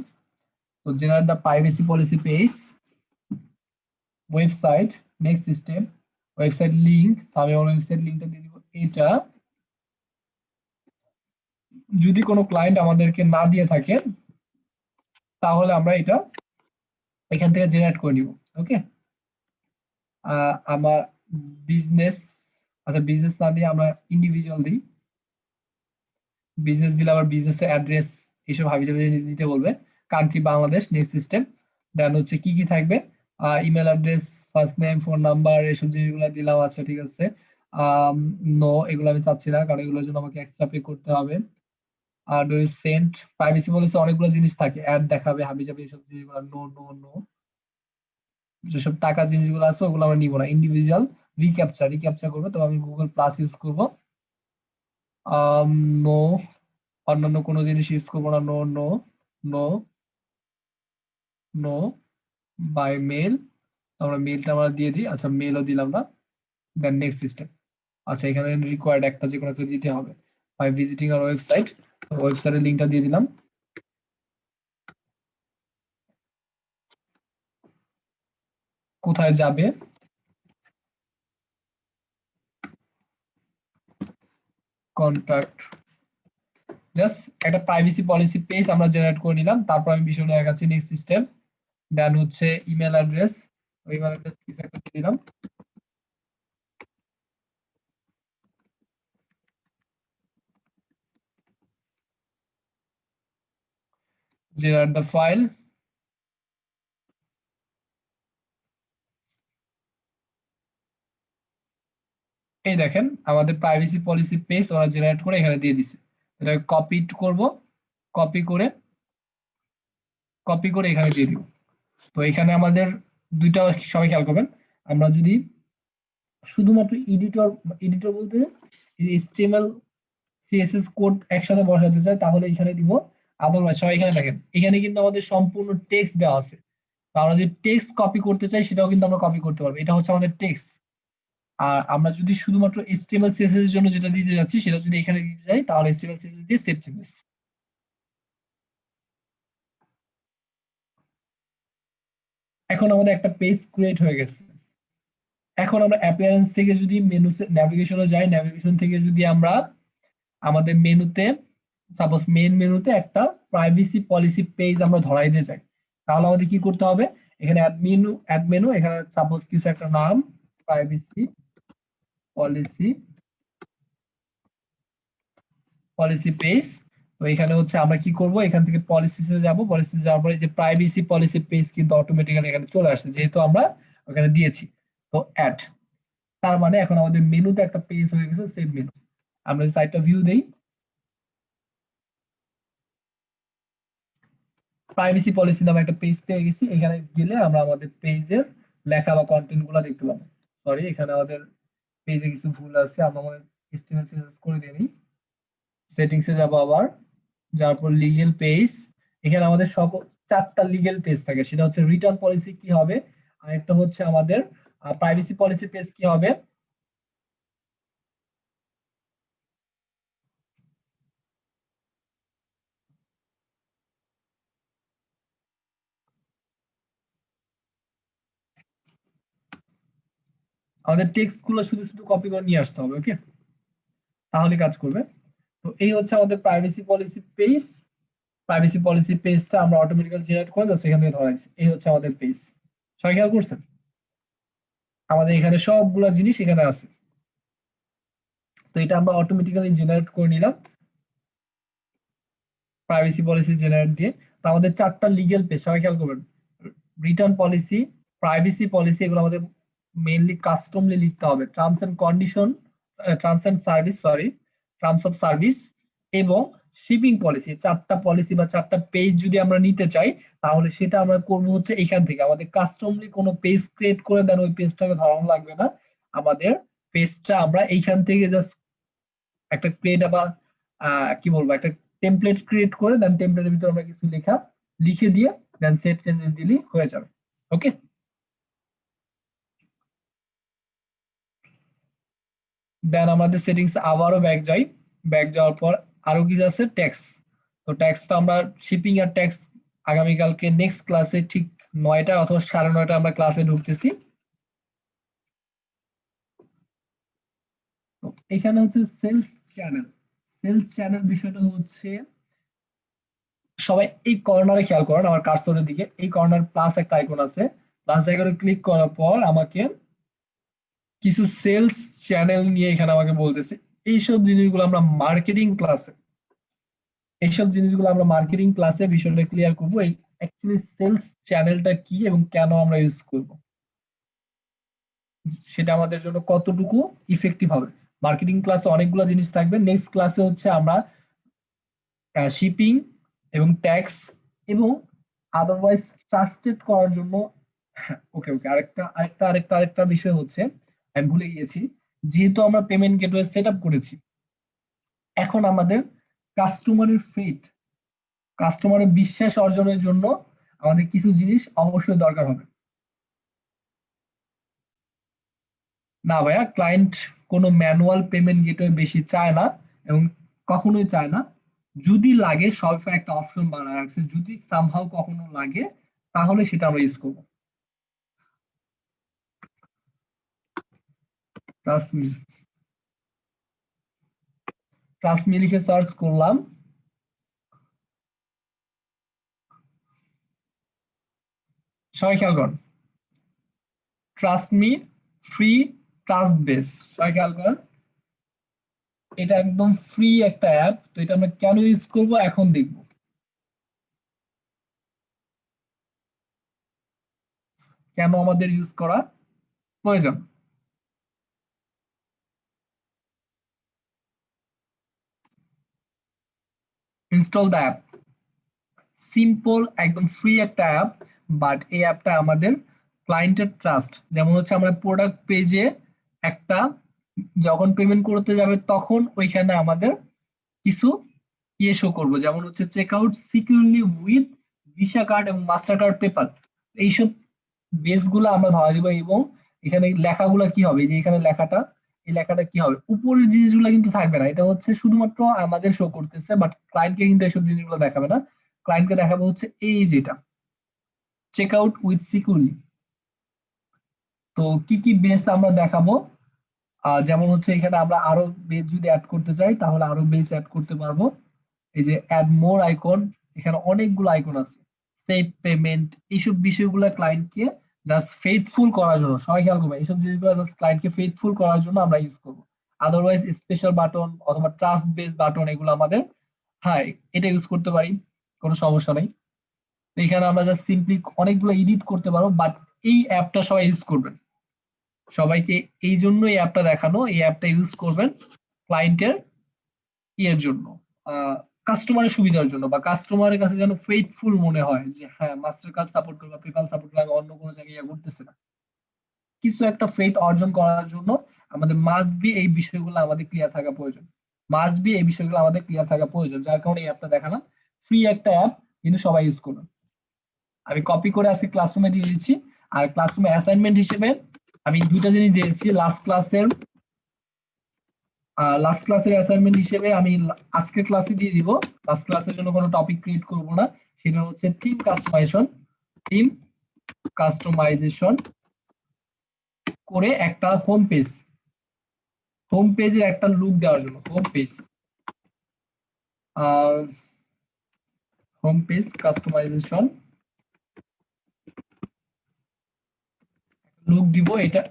[SPEAKER 1] তো generate the privacy policy page, website, next step, website link. আমি আমার ওয়েবসাইট লিংকটা দিয়ে দিব। এটা যদি কোনো ক্লায়েন্ট আমাদেরকে না দিয়ে থাকে তাহলে আমরা এটা এখান থেকে জেনারেট করে নিব। ওকে, আমার বিজনেস, আচ্ছা বিজনেস না দিয়ে আমরা ইন্ডিভিজুয়াল দিই। বিজনেস দিলে আবার বিজনেসের অ্যাড্রেস এইসব হাবি জাবি দিতে বলবে। Country Bangladesh, next system. Then হচ্ছে কি কি থাকবে, email address, first name, phone number, এসব জিনিসগুলো দিলাম। আচ্ছা ঠিক আছে, নো এগুলো আমি চাচ্ছি না, কারণ এগুলোর জন্য আমাকে এক্সট্রা পে করতে হবে। আর do you send, privacy policy অনেকগুলো জিনিস থাকে, অ্যাড দেখাবে, হাবি জাবি এসব জিনিসগুলো নো নো নো। যেসব টাকা জিনিসগুলো আছে ওগুলো আমরা নিব না। ইন্ডিভিজুয়াল রিক্যাপচা, রিক্যাপচা করবো, তো আমি গুগল প্লাস ইউজ করবো। নো, অন্যান্য কোনো জিনিস ইউজ করবো না। No no no no. By mail, আমরা মেলটা আমরা দিয়ে দিই। আচ্ছা মেলও দিলাম না। Then next system. আচ্ছা এখানে রিকোয়ার্ড একটা যে কোনো একটা দিতে হবে। বাই ভিজিটিং আর ওয়েবসাইট, ওয়েবসাইটের লিঙ্কটা দিয়ে দিলাম। কোথায় যাবে, কন্ট্যাক্ট, জাস্ট একটা প্রাইভেসি পলিসি পেজ আমরা জেনারেট করে নিলাম। তারপর আমি বিষয়টা দেখাচ্ছি নেক্সট সিস্টেম। দেন হচ্ছে ইমেল অ্যাড্রেস, ওই ইমেল অ্যাড্রেস কিছু একটা দিয়ে দিলাম। Generate the file. এই দেখেন আমাদের প্রাইভেসি পলিসি পেজ ওরা জেনারেট করে এখানে দিয়ে দিছে। এটা কপি করব, কপি করে কপি করে এখানে দিয়ে দিব। তো এখানে আমাদের দুইটা, সবাই খেয়াল করবেন, আমরা যদি শুধুমাত্র এডিটর, এডিটর বলতে এইচটিএমএল সিএসএস কোড একসাথে বসাতে চাই তাহলে এখানে দিব। আদারওয়াইজ সবাই এখানে দেখেন, এখানে কিন্তু আমাদের সম্পূর্ণ টেক্সট দেওয়া আছে। তো আমরা যদি টেক্সট কপি করতে চাই সেটাও কিন্তু আমরা কপি করতে পারবো। এটা হচ্ছে আমাদের টেক্সট। আর আমরা যদি শুধুমাত্র এইচটিএমএল সিএসএস এর জন্য যেটা দিতে যাচ্ছি সেটা যদি এখানে দিতে চাই তাহলে এইচটিএমএল সিএসএস দিয়ে সেভ চেঞ্জেস। এখন আমাদের একটা পেজ ক্রিয়েট হয়ে গেছে। এখন আমরা অ্যাপিয়ারেন্স থেকে যদি মেনু নেভিগেশনে যাই, নেভিগেশন থেকে যদি আমরা আমাদের মেনুতে, সাপোজ মেইন মেনুতে একটা প্রাইভেসি পলিসি পেজ আমরা ধরাই দিতে চাই, তাহলে আমাদের কি করতে হবে, এখানে অ্যাড মেনু, এখানে সাপোজ কিছু একটা নাম, প্রাইভেসি পলিসি, পলিসি পেজ। তো এখানে হচ্ছে আমরা কি করব, এখান থেকে পলিসিতে যাব, পলিসিতে যাওয়ার পরে যে প্রাইভেসি পলিসি পেজ কিন্তু অটোমেটিক্যালি এখানে চলে আসছে, যেহেতু আমরা ওখানে দিয়েছি। তো অ্যাড, তার মানে এখন আমাদের মেনুতে একটা পেজ হয়ে গেছে, সেভ মেনু। আমরা সাইটটা ভিউ দেই, প্রাইভেসি পলিসি নামে একটা পেজ পেয়ে গেছি। এখানে গেলে আমরা আমাদের পেজের লেখা বা কন্টেন্ট গুলো দেখতে পাবো। সরি, এখানে আমাদের পেজে কিছু ভুল আছে, আমরা মনে HTML CSS করে দিই। সেটিংস এ যাবো আবার, যার পর লিগ্যাল পেজ। এখানে আমাদের সকল 4টা লিগ্যাল পেজ থাকে, সেটা হচ্ছে রিটার্ন পলিসি কি হবে, আর একটা হচ্ছে আমাদের প্রাইভেসি পলিসি পেজ কি হবে। আমাদের টেক্সট গুলো শুধু শুধু কপি করে নিয়ে আসতে হবে, ওকে, তাহলে কাজ করবে। তো এই হচ্ছে আমাদের privacy policy page. Privacy policy পেজটা আমরা অটোমেটিক্যালি জেনারেট করে জাস্ট এখান থেকে ধরাইছি। এই হচ্ছে আমাদের পেজ, সবাই খেয়াল করছেন? আমাদের এখানে সবগুলা জিনিস এখানে আছে। তো এটা আমরা অটোমেটিক্যালি জেনারেট করে নিলাম প্রাইভেসি পলিসি জেনারেট দিয়ে। তো আমাদের 4টা লিগ্যাল পেজ, সবাই খেয়াল করবেন। রিটার্ন পলিসি, প্রাইভেসি পলিসি, এগুলো আমাদের মেইনলি কাস্টমলি লিখতে হবে। Terms and condition, terms and service, sorry, terms of service এবং শিপিং পলিসি, 4টা পলিসি বা 4টা পেজ যদি আমরা নিতে চাই, তাহলে সেটা আমরা করবো হচ্ছে এখান থেকে। আমাদের কাস্টমলি কোনো পেজ ক্রিয়েট করে দেন, ওই পেজটাকে ধরানো লাগবে না। আমাদের পেজটা আমরা এইখান থেকে জাস্ট একটা ক্রিয়েট বা কি বলবো, একটা টেমপ্লেট ক্রিয়েট করে দেন, টেমপ্লেটের ভিতরে আমরা কিছু লেখা লিখে দিয়ে দেন সেভ চেঞ্জেস দিলেই হয়ে যাবে, ওকে। দেন আমাদের সেটিংস আবারও ব্যাক যাই। ব্যাক যাওয়ার পর আরো কিছু আছে ট্যাক্স। তো ট্যাক্স তো আমরা শিপিং আর ট্যাক্স আগামীকালকে নেক্সট ক্লাসে ঠিক 9টা অথবা 9:30 আমরা ক্লাসে ঢুকতেছি। তো এখানে হচ্ছে সেলস চ্যানেল। সেলস চ্যানেল বিষয়টা হচ্ছে, সবাই এই কর্নারে খেয়াল করেন আমার কার্সরের দিকে, এই কর্নার প্লাস একটা আইকন আছে। প্লাস আইকনে ক্লিক করার পর আমাকে কিছু সেলস চ্যানেল নিয়ে এখানে আমাকে বলতেছে। এইসব জিনিসগুলো আমরা মার্কেটিং ক্লাসে, এইসব জিনিসগুলো আমরা মার্কেটিং ক্লাসে বিষয়টা ক্লিয়ার করবো। এই অ্যাকচুয়ালি সেলস চ্যানেলটা কি এবং কেন আমরা ইউজ করব, সেটা আমাদের জন্য কতটুকু ইফেক্টিভ হবে। মার্কেটিং ক্লাসে অনেকগুলো জিনিস থাকবে। নেক্সট ক্লাসে হচ্ছে আমরা শিপিং এবং ট্যাক্স এবং আদারওয়াইজ ট্রাস্টেড করার জন্য, ওকে ওকে, আরেকটা বিষয় হচ্ছে, আমি ভুলে গিয়েছি, যেহেতু আমরা পেমেন্ট গেটওয়ে সেট আপ করেছি, এখন আমাদের কাস্টমারের ফেথ, কাস্টমারের বিশ্বাস অর্জনের জন্য আমাদের কিছু জিনিস অবশ্যই দরকার হবে। না ভাইয়া, ক্লায়েন্ট কোনো ম্যানুয়াল পেমেন্ট গেটওয়ে বেশি চায় না এবং কখনোই চায় না। যদি লাগে, শপিফাই একটা অপশন বানায় রাখছে, যদি সামহাউ কখনো লাগে তাহলে সেটা আমরা ইউজ করবো। ট্রাস্ট মি, ট্রাস্ট মি লিখে সার্চ করলাম। সবাই খেয়াল করুন, trust me, free, trust base, সবাই খেয়াল করেন। এটা একদম ফ্রি একটা অ্যাপ। তো এটা আমরা কেন ইউজ করব এখন দেখব। কেন আমাদের ইউজ করা প্রয়োজন। Install the app. সিম্পল, একদম ফ্রি একটা অ্যাপ, বাট এই অ্যাপটা আমাদের ক্লায়েন্টের ট্রাস্ট, যেমন হচ্ছে আমরা প্রোডাক্ট পেজে একটা যখন পেমেন্ট করতে যাবে তখন ওইখানে আমাদের কিছু ইয়ে শো করবো, যেমন হচ্ছে check out securely with Visa card এবং মাস্টার কার্ড পেপাল। এইসব বেস গুলো আমরা ধরা দিব। এবং এখানে লেখাগুলো কি হবে, এই যে এখানে লেখাটা, এই লেখাটা কি হবে, উপরের জিনিসগুলো কিন্তু থাকবে না। এটা হচ্ছে শুধুমাত্র আমাদের শো করতেছে, বাট ক্লায়েন্টকে কিন্তু এইসব জিনিসগুলো দেখাবে না। ক্লায়েন্টকে দেখাবে হচ্ছে এই যেটা চেক আউট উইথ সিকিউরলি। তো কি কি বেস আমরা দেখাবো, যেমন হচ্ছে এখানে আমরা আরো বেস যদি অ্যাড করতে চাই তাহলে আরো বেস অ্যাড করতে পারবো। এই যে অ্যাড মোর আইকন, এখানে অনেকগুলো আইকন আছে। সেভ পেমেন্ট, এইসব বিষয়গুলো ক্লায়েন্টকে জাস্ট ফেথফুল করার জন্য, সবাই খেয়াল করবে, এইসব জিনিসগুলো জাস্ট ক্লায়েন্টকে ফেথফুল করার জন্য আমরা ইউজ করবো। আদারওয়াইজ স্পেশাল বাটন অথবা ট্রাস্ট বেস বাটন এগুলো আমাদের, হ্যাঁ, এটা ইউজ করতে পারি, কোনো সমস্যা নেই। তো এখানে আমরা জাস্ট সিম্পলি অনেকগুলো এডিট করতে পারবো, বাট এই অ্যাপটা সবাই ইউজ করবেন। সবাইকে এই জন্য এই অ্যাপটা দেখানো, এই অ্যাপটা ইউজ করবেন ক্লায়েন্টের ইয়ের জন্য, কাস্টমারের সুবিধার জন্য, বা কাস্টমারের কাছে যেন ফেথফুল মনে হয় যে হ্যাঁ মাস্টার কার্ড সাপোর্ট করবে, পেপাল সাপোর্ট করবে, অন্য কোনো জায়গায় ইয়ে করতেছে না। কিছু একটা ফেথ অর্জন করার জন্য আমাদের মাস্ট বি এই বিষয়গুলো আমাদের ক্লিয়ার থাকা প্রয়োজন। মাস্ট বি এই বিষয়গুলো আমাদের ক্লিয়ার থাকা প্রয়োজন, যার কারণে এই অ্যাপটা দেখালাম। ফ্রি একটা অ্যাপ, কিন্তু সবাই ইউজ করুন। আমি কপি করে আজকে ক্লাসরুমে দিয়ে দিচ্ছি। আর ক্লাসরুমে অ্যাসাইনমেন্ট হিসেবে আমি দুইটা জিনিস দিয়েছি। লাস্ট ক্লাসের অ্যাসাইনমেন্ট হিসেবে আমি আজকের ক্লাসে দিয়ে দিব। লাস্ট ক্লাসের জন্য কোনো টপিক ক্রিয়েট করব না, সেটা হচ্ছে থিম কাস্টমাইজেশন করে একটা হোম পেজের একটা লুক দেওয়ার জন্য হোম পেজ কাস্টমাইজেশন লুক দিব।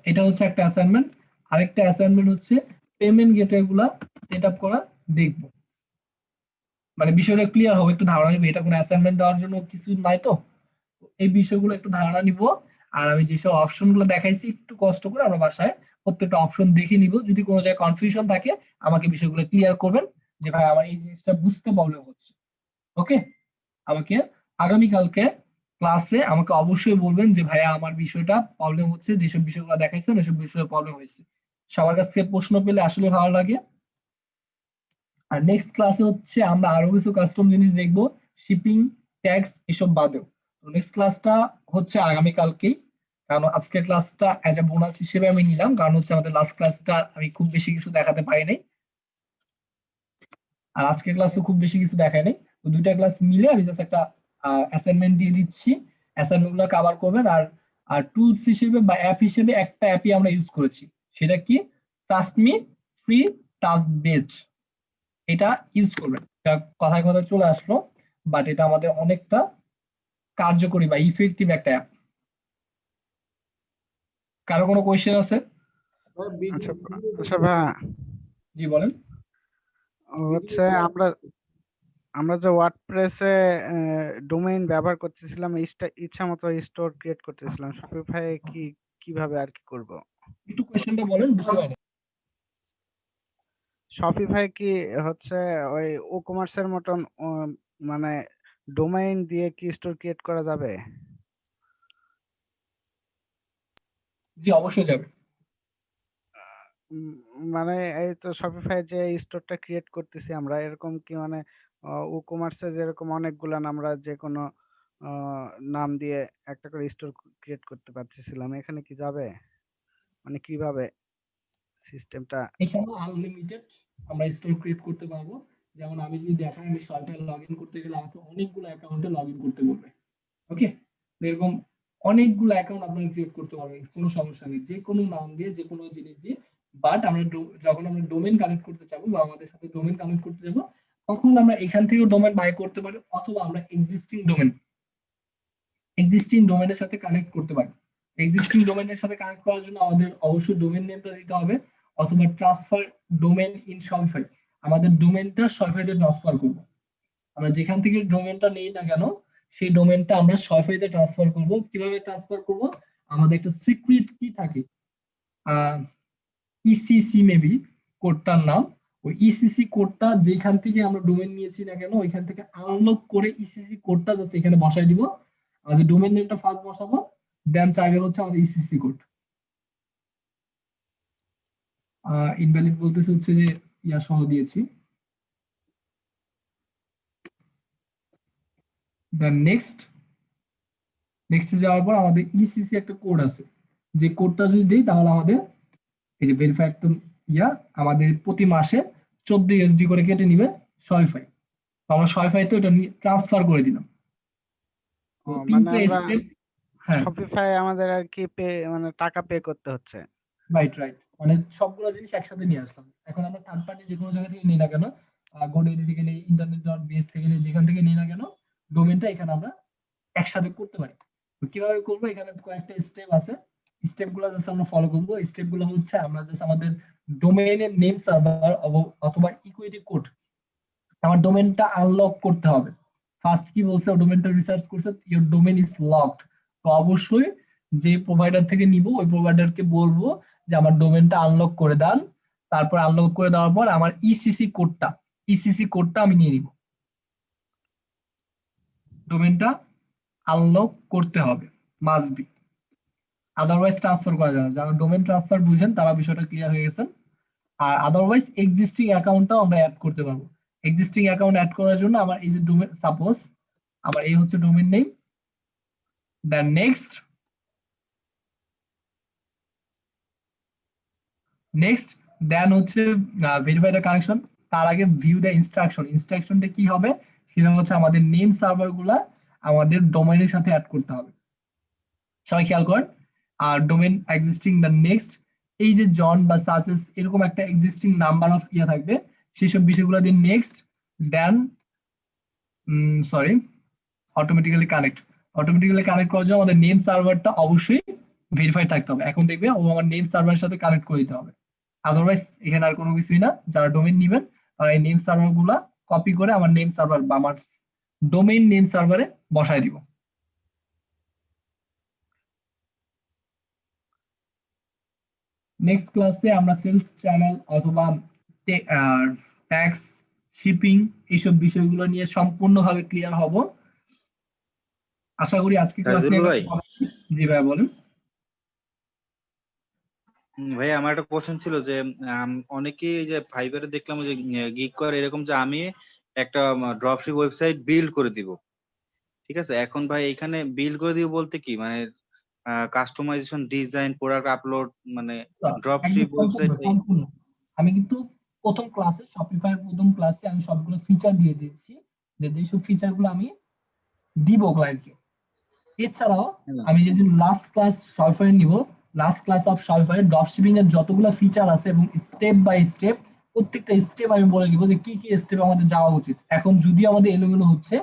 [SPEAKER 1] এটা হচ্ছে একটা অ্যাসাইনমেন্ট। আরেকটা অ্যাসাইনমেন্ট হচ্ছে পেমেন্ট গেটওয়ে গুলা সেট আপ করা দেখবো। মানে বিষয়টা ক্লিয়ার হবে, একটু ধারণা নিব। এটা কোনো অ্যাসাইনমেন্ট দেওয়ার জন্য কিছু নাই তো, এই বিষয়গুলো একটু ধারণা নিব। আর আমি যেসব অপশন গুলো দেখাইছি একটু কষ্ট করে আমরা বাসায় প্রত্যেকটা অপশন দেখে নিব। যদি কোনো জায়গায় কনফিউশন থাকে আমাকে বিষয়গুলো ক্লিয়ার করবেন, যে ভাই আমার এই জিনিসটা বুঝতে প্রবলেম হচ্ছে। ওকে, আমাকে আগামীকালকে ক্লাসে আমাকে অবশ্যই বলবেন যে ভাইয়া আমার বিষয়টা প্রবলেম হচ্ছে, যেসব বিষয়গুলো দেখাইছেন ওইসব বিষয়ে প্রবলেম হয়েছে। সবার কাছ থেকে প্রশ্ন পেলে আসলে ভালো লাগে। আর নেক্সট ক্লাসে হচ্ছে আমরা আরো কিছু কাস্টম জিনিস দেখবো, শিপিং, ট্যাক্স এসব বাদেও। তো নেক্সট ক্লাসটা হচ্ছে আগামীকালকেই, কারণ আজকের ক্লাসটা অ্যাজ এ বোনাস হিসেবে আমি নিলাম, কারণ হচ্ছে আমাদের লাস্ট ক্লাসটা আমি খুব বেশি কিছু দেখাতে পারি নাই। আর আজকের ক্লাসে খুব বেশি কিছু দেখায় নাই। তো দুইটা ক্লাস মিলে আমি জাস্ট একটা অ্যাসাইনমেন্ট দিয়ে দিচ্ছি। অ্যাসাইনমেন্ট গুলো কভার করবেন। আর আর টুলস হিসেবে বা অ্যাপ হিসেবে একটা অ্যাপই আমরা ইউজ করেছি, সেটা কি? Trust me free trust badge. এটা ইউজ করবেন। এটা কথায় কথায় চলে আসলো, বাট এটা আমাদের অনেকটা কার্যকরী বা ইফেক্টিভ একটা অ্যাপ। কারো কোনো কোয়েশ্চেন আছে?
[SPEAKER 2] আচ্ছা আচ্ছা ভাই,
[SPEAKER 1] জি বলেন।
[SPEAKER 2] হচ্ছে আমরা আমরা যে ওয়ার্ডপ্রেসে ডোমেইন ব্যবহার করতেছিলাম, ইচ্ছা মতো স্টোর ক্রিয়েট করতেছিলাম, শপিফাই কিভাবে আর কি করব?
[SPEAKER 1] একটু কোয়েশ্চেনটা বলেন, বুঝতে পারিনি।
[SPEAKER 2] শপিফাই কি হচ্ছে ওই ও কমার্সের মতন মানে ডোমেইন দিয়ে কি স্টোর ক্রিয়েট করা যাবে?
[SPEAKER 1] জি অবশ্যই যাবে।
[SPEAKER 2] উম, মানে এই তো শপিফাই যে স্টোরটা ক্রিয়েট করতেছি আমরা, এরকম কি মানে ই কমার্সে যেরকম অনেকগুলা আমরা যে কোনো নাম দিয়ে একটা করে স্টোর ক্রিয়েট করতে পারতেছিলাম, এখানে কি যাবে? মানে কিভাবে সিস্টেমটা?
[SPEAKER 1] এখানে আনলিমিটেড আমরা স্টোর ক্রিয়েট করতে পারবো। যেমন আমি যদি দেখাই, আমি সরকার লগ ইন করতে গেলে আমাকে অনেকগুলো অ্যাকাউন্টে লগ ইন করতে বলবে। ওকে, এরকম অনেকগুলো অ্যাকাউন্ট আপনারা ক্রিয়েট করতে পারবেন, কোনো সমস্যা নেই, যে কোনো নাম দিয়ে যে কোনো জিনিস দিয়ে। বাট আমরা যখন আমরা ডোমেন কানেক্ট করতে যাবো বা আমাদের সাথে ডোমেন কানেক্ট করতে যাবো, তখন আমরা এখান থেকেও ডোমেন বাই করতে পারি, অথবা আমরা এক্সিস্টিং ডোমেনের সাথে কানেক্ট করতে পারি। এক্সিস্টিং ডোমেনের সাথে কানেক্ট করার জন্য আমাদের অবশ্যই ডোমেন নেমটা দিতে হবে, অথবা ট্রান্সফার ডোমেন ইন শপিফাই। আমাদের ডোমেনটা শপিফাইতে ট্রান্সফার করব। আমরা যেখান থেকে ডোমেনটা নেই না কেন, সেই ডোমেনটা আমরা শপিফাইতে ট্রান্সফার করব। কিভাবে ট্রান্সফার করব? আমাদের একটা সিক্রেট কি থাকে, ইসিসি মেবি কোডটার নাম। ওই ইসিসি কোডটা যেখান থেকে আমরা ডোমেন নিয়েছি না কেন, ওইখান থেকে আনলক করে ইসিসি কোডটা জাস্ট এখানে বসাই দিব। আমাদের ডোমেন নেমটা ফার্স্ট বসাবো, দেন চাইবে হচ্ছে আমাদের ইসিসি কোড। ইনভ্যালিড বলতেছে হচ্ছে যে ইয়া সহ দিয়েছি। দেন নেক্সট যাওয়ার পর আমাদের ইসিসি একটা কোড আছে, যে কোডটা যদি দেই তাহলে আমাদের এই যে ভেরিফাই একটা ইয়া আমাদের প্রতি মাসে 14 USD করে কেটে নিবে শপিফাই। তো আমরা শপিফাইতে ওটা ট্রান্সফার করে দিলাম। তো
[SPEAKER 2] মানে
[SPEAKER 1] তিনটা
[SPEAKER 2] আমরা
[SPEAKER 1] স্টেপ। হ্যাঁ,
[SPEAKER 2] শপিফাই আমাদের আর কি মানে টাকা পে করতে হচ্ছে?
[SPEAKER 1] রাইট। মানে সবগুলো জিনিস একসাথে নিয়ে আসলাম। এখন আমরা থার্ড পার্টি যে কোনো জায়গা থেকে নিই না কেন, গোডেলি থেকে নেই, ইন্টারনেট.বিএস থেকে নেই, যেখান থেকে নিই না কেন, ডোমেনটা এখানে আমরা একসাথে করতে পারি। তো কিভাবে করবো? এখানে কয়েকটা স্টেপ আছে। স্টেপ গুলো জাস্ট আমরা ফলো করবো। স্টেপ গুলো হচ্ছে আমরা জাস্ট আমাদের ডোমেইনের নেম সার্ভার অথবা ইকুইটি কোড, আমার ডোমেনটা আনলক করতে হবে। ফার্স্ট কি বলছে, ডোমেনটা রিসার্চ করছে, ইওর ডোমেন ইজ লকড। তো অবশ্যই যে প্রোভাইডার থেকে নিব ওই প্রোভাইডারকে বলবো যে আমার ডোমেনটা আনলক করে দেন। তারপর আনলক করে দেওয়ার পর আমার ইসিসি কোডটা আমি নিয়ে নিব। ডোমেনটা আনলক করতে হবে, মাস্ট বি। আদারওয়াইজ ট্রান্সফার করা যায় না। যারা ডোমেন ট্রান্সফার বুঝেন তারা বিষয়টা ক্লিয়ার হয়ে গেছেন। আর আদারওয়াইজ এক্সিস্টিং অ্যাকাউন্টটাও আমরা অ্যাড করতে পারবো। এক্সিস্টিং অ্যাকাউন্ট অ্যাড করার জন্য আমার এই যে ডোমেন, সাপোজ আমার এই হচ্ছে domain name, then next then হচ্ছে ভেরিফাই দ্য কানেকশন। তার আগে ভিউ দ্য ইনস্ট্রাকশন। ইনস্ট্রাকশনটা কি হবে সেটা হচ্ছে আমাদের নেম সার্ভার গুলা আমাদের ডোমেনের সাথে অ্যাড করতে হবে। সবাই খেয়াল করেন। আর ডোমেন এক্সিস্টিং দ্য নেক্সট, এই যে জন বা সাসেস এরকম একটা এক্সিস্টিং নাম্বার অফ ইয়া থাকবে, সেসব বিষয়গুলো দিয়ে next, then sorry automatically connect. Automatically connect করার জন্য আমাদের নেম সার্ভারটা অবশ্যই ভেরিফাইড থাকতে হবে। এখন দেখবে ও আমার নেম সার্ভারের সাথে কানেক্ট করে দিতে হবে। আদারওয়াইজ এখানে আর কোনো কিছুই না। যারা ডোমেন নেবেন তারা এই নেম সার্ভার গুলা কপি করে আমার নেম সার্ভার বা আমার ডোমেইন নেম সার্ভারে বসায় দিব। নেক্সট ক্লাসে আমরা সেলস চ্যানেল অথবা ট্যাক্স, শিপিং এইসব বিষয়গুলো নিয়ে সম্পূর্ণভাবে ক্লিয়ার হব। আশা করি আজকে ক্লাস
[SPEAKER 3] তাজুল
[SPEAKER 1] নিয়ে
[SPEAKER 3] ভাই,
[SPEAKER 1] জি ভাই বলেন।
[SPEAKER 3] ভাই আমার একটা কোশ্চেন ছিল যে অনেকেই এই যে ফাইবারে দেখলাম যে গিগ করে এরকম যে আমি একটা ড্রপশিপ ওয়েবসাইট বিল্ড করে দিব, ঠিক আছে? এখন ভাই এখানে বিল্ড করে দিব বলতে কি মানে কাস্টমাইজেশন, ডিজাইন, প্রোডাক্ট আপলোড, মানে
[SPEAKER 1] একদম
[SPEAKER 3] ড্রপশিপ
[SPEAKER 1] সম্পূর্ণ
[SPEAKER 3] ওয়েবসাইট।
[SPEAKER 1] সম্পূর্ণ। আমি কিন্তু প্রথম ক্লাসে, শপিফাই প্রথম ক্লাসে আমি সবগুলো ফিচার দিয়ে দিচ্ছি, যে যেসব ফিচার গুলো আমি দিব ক্লায়েন্টকে। এছাড়াও আমি যেদিন লাস্ট ক্লাস শপিফাই নিব, last class of Shopify dropshipping এর যতগুলো ফিচার আছে এবং স্টেপ বাই স্টেপ প্রত্যেকটা স্টেপ আমি বলে দিব যে কি কি স্টেপ আমাদের যাওয়া উচিত। এখন যদি আমাদের এলোমেলো হচ্ছে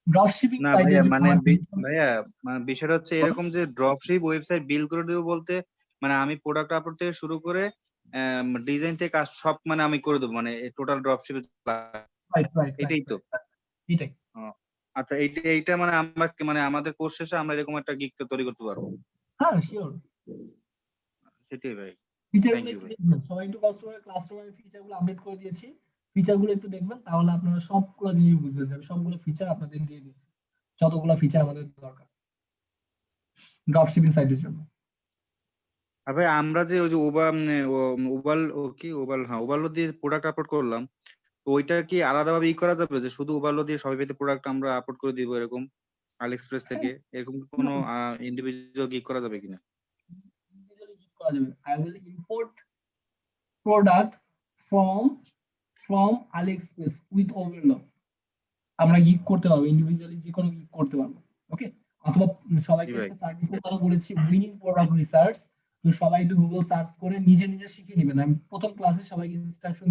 [SPEAKER 1] ড্রপশিপিং
[SPEAKER 3] না
[SPEAKER 1] সাইটের
[SPEAKER 3] ভাইয়া,
[SPEAKER 1] জন্য
[SPEAKER 3] মানে
[SPEAKER 1] আমার
[SPEAKER 3] ভাইয়া মানে বিষয়টা হচ্ছে এরকম যে ড্রপশিপ ওয়েবসাইট বিল্ড করে দেবো বলতে মানে আমি প্রোডাক্ট আপলোড থেকে শুরু করে ডিজাইন থেকে কাজ সব মানে আমি করে দেবো, মানে total dropship.
[SPEAKER 1] Right right right
[SPEAKER 3] এটাই তো।
[SPEAKER 1] এটাই।
[SPEAKER 3] ও, আচ্ছা, এইটা মানে আমরা মানে আমাদের কোর্স শেষে আমরা এরকম একটা গিগ তৈরি করতে পারবো।
[SPEAKER 1] হ্যাঁ শিওর।
[SPEAKER 3] সেটাই ভাই,
[SPEAKER 1] ফিচার
[SPEAKER 3] থ্যাংক
[SPEAKER 1] গুলো
[SPEAKER 3] ইউ
[SPEAKER 1] একটু
[SPEAKER 3] ভাই।
[SPEAKER 1] দেখবেন, সবাই একটু কষ্ট করে ক্লাসরুমে ফিচার গুলো আপডেট করে দিয়েছি। ফিচার গুলো একটু দেখবেন, তাহলে আপনারা সবগুলো জিনিস বুঝতে যাবেন। সবগুলো ফিচার আপনাদের দিয়ে দিচ্ছি, যতগুলো ফিচার আমাদের দরকার ড্রপশিপিং সাইটের জন্য।
[SPEAKER 3] আর ভাই আমরা যে ওই যে ওবাল ও কি ওবাল, হ্যাঁ ওবালো দিয়ে প্রোডাক্ট আপলোড করলাম, তো ওইটা কি আলাদাভাবে করা যাবে যে শুধু ওবালো দিয়ে সবাই পেতে প্রোডাক্ট আমরা আপলোড করে দিব এরকম আলিএক্সপ্রেস থেকে? এরকম কি কোনো ইন্ডিভিজুয়াল গিগ করা যাবে কিনা?
[SPEAKER 1] ইন্ডিভিজুয়ালি কি করা যাবে? I will import product from AliExpress with overlock. আমরা গিগ করতে পারবো, ইন্ডিভিজুয়ালি যে কোনো গিগ করতে পারবো। ওকে। অথবা
[SPEAKER 3] জি
[SPEAKER 1] সবাইকে
[SPEAKER 3] ভাই।
[SPEAKER 1] একটা সার্ভিসের কথা বলেছি, উইনিং প্রোডাক্ট রিসার্চ। তো সবাই একটু গুগল সার্চ করে নিজে নিজে শিখে নেবেন। আমি প্রথম ক্লাসে সবাইকে ইনস্ট্রাকশন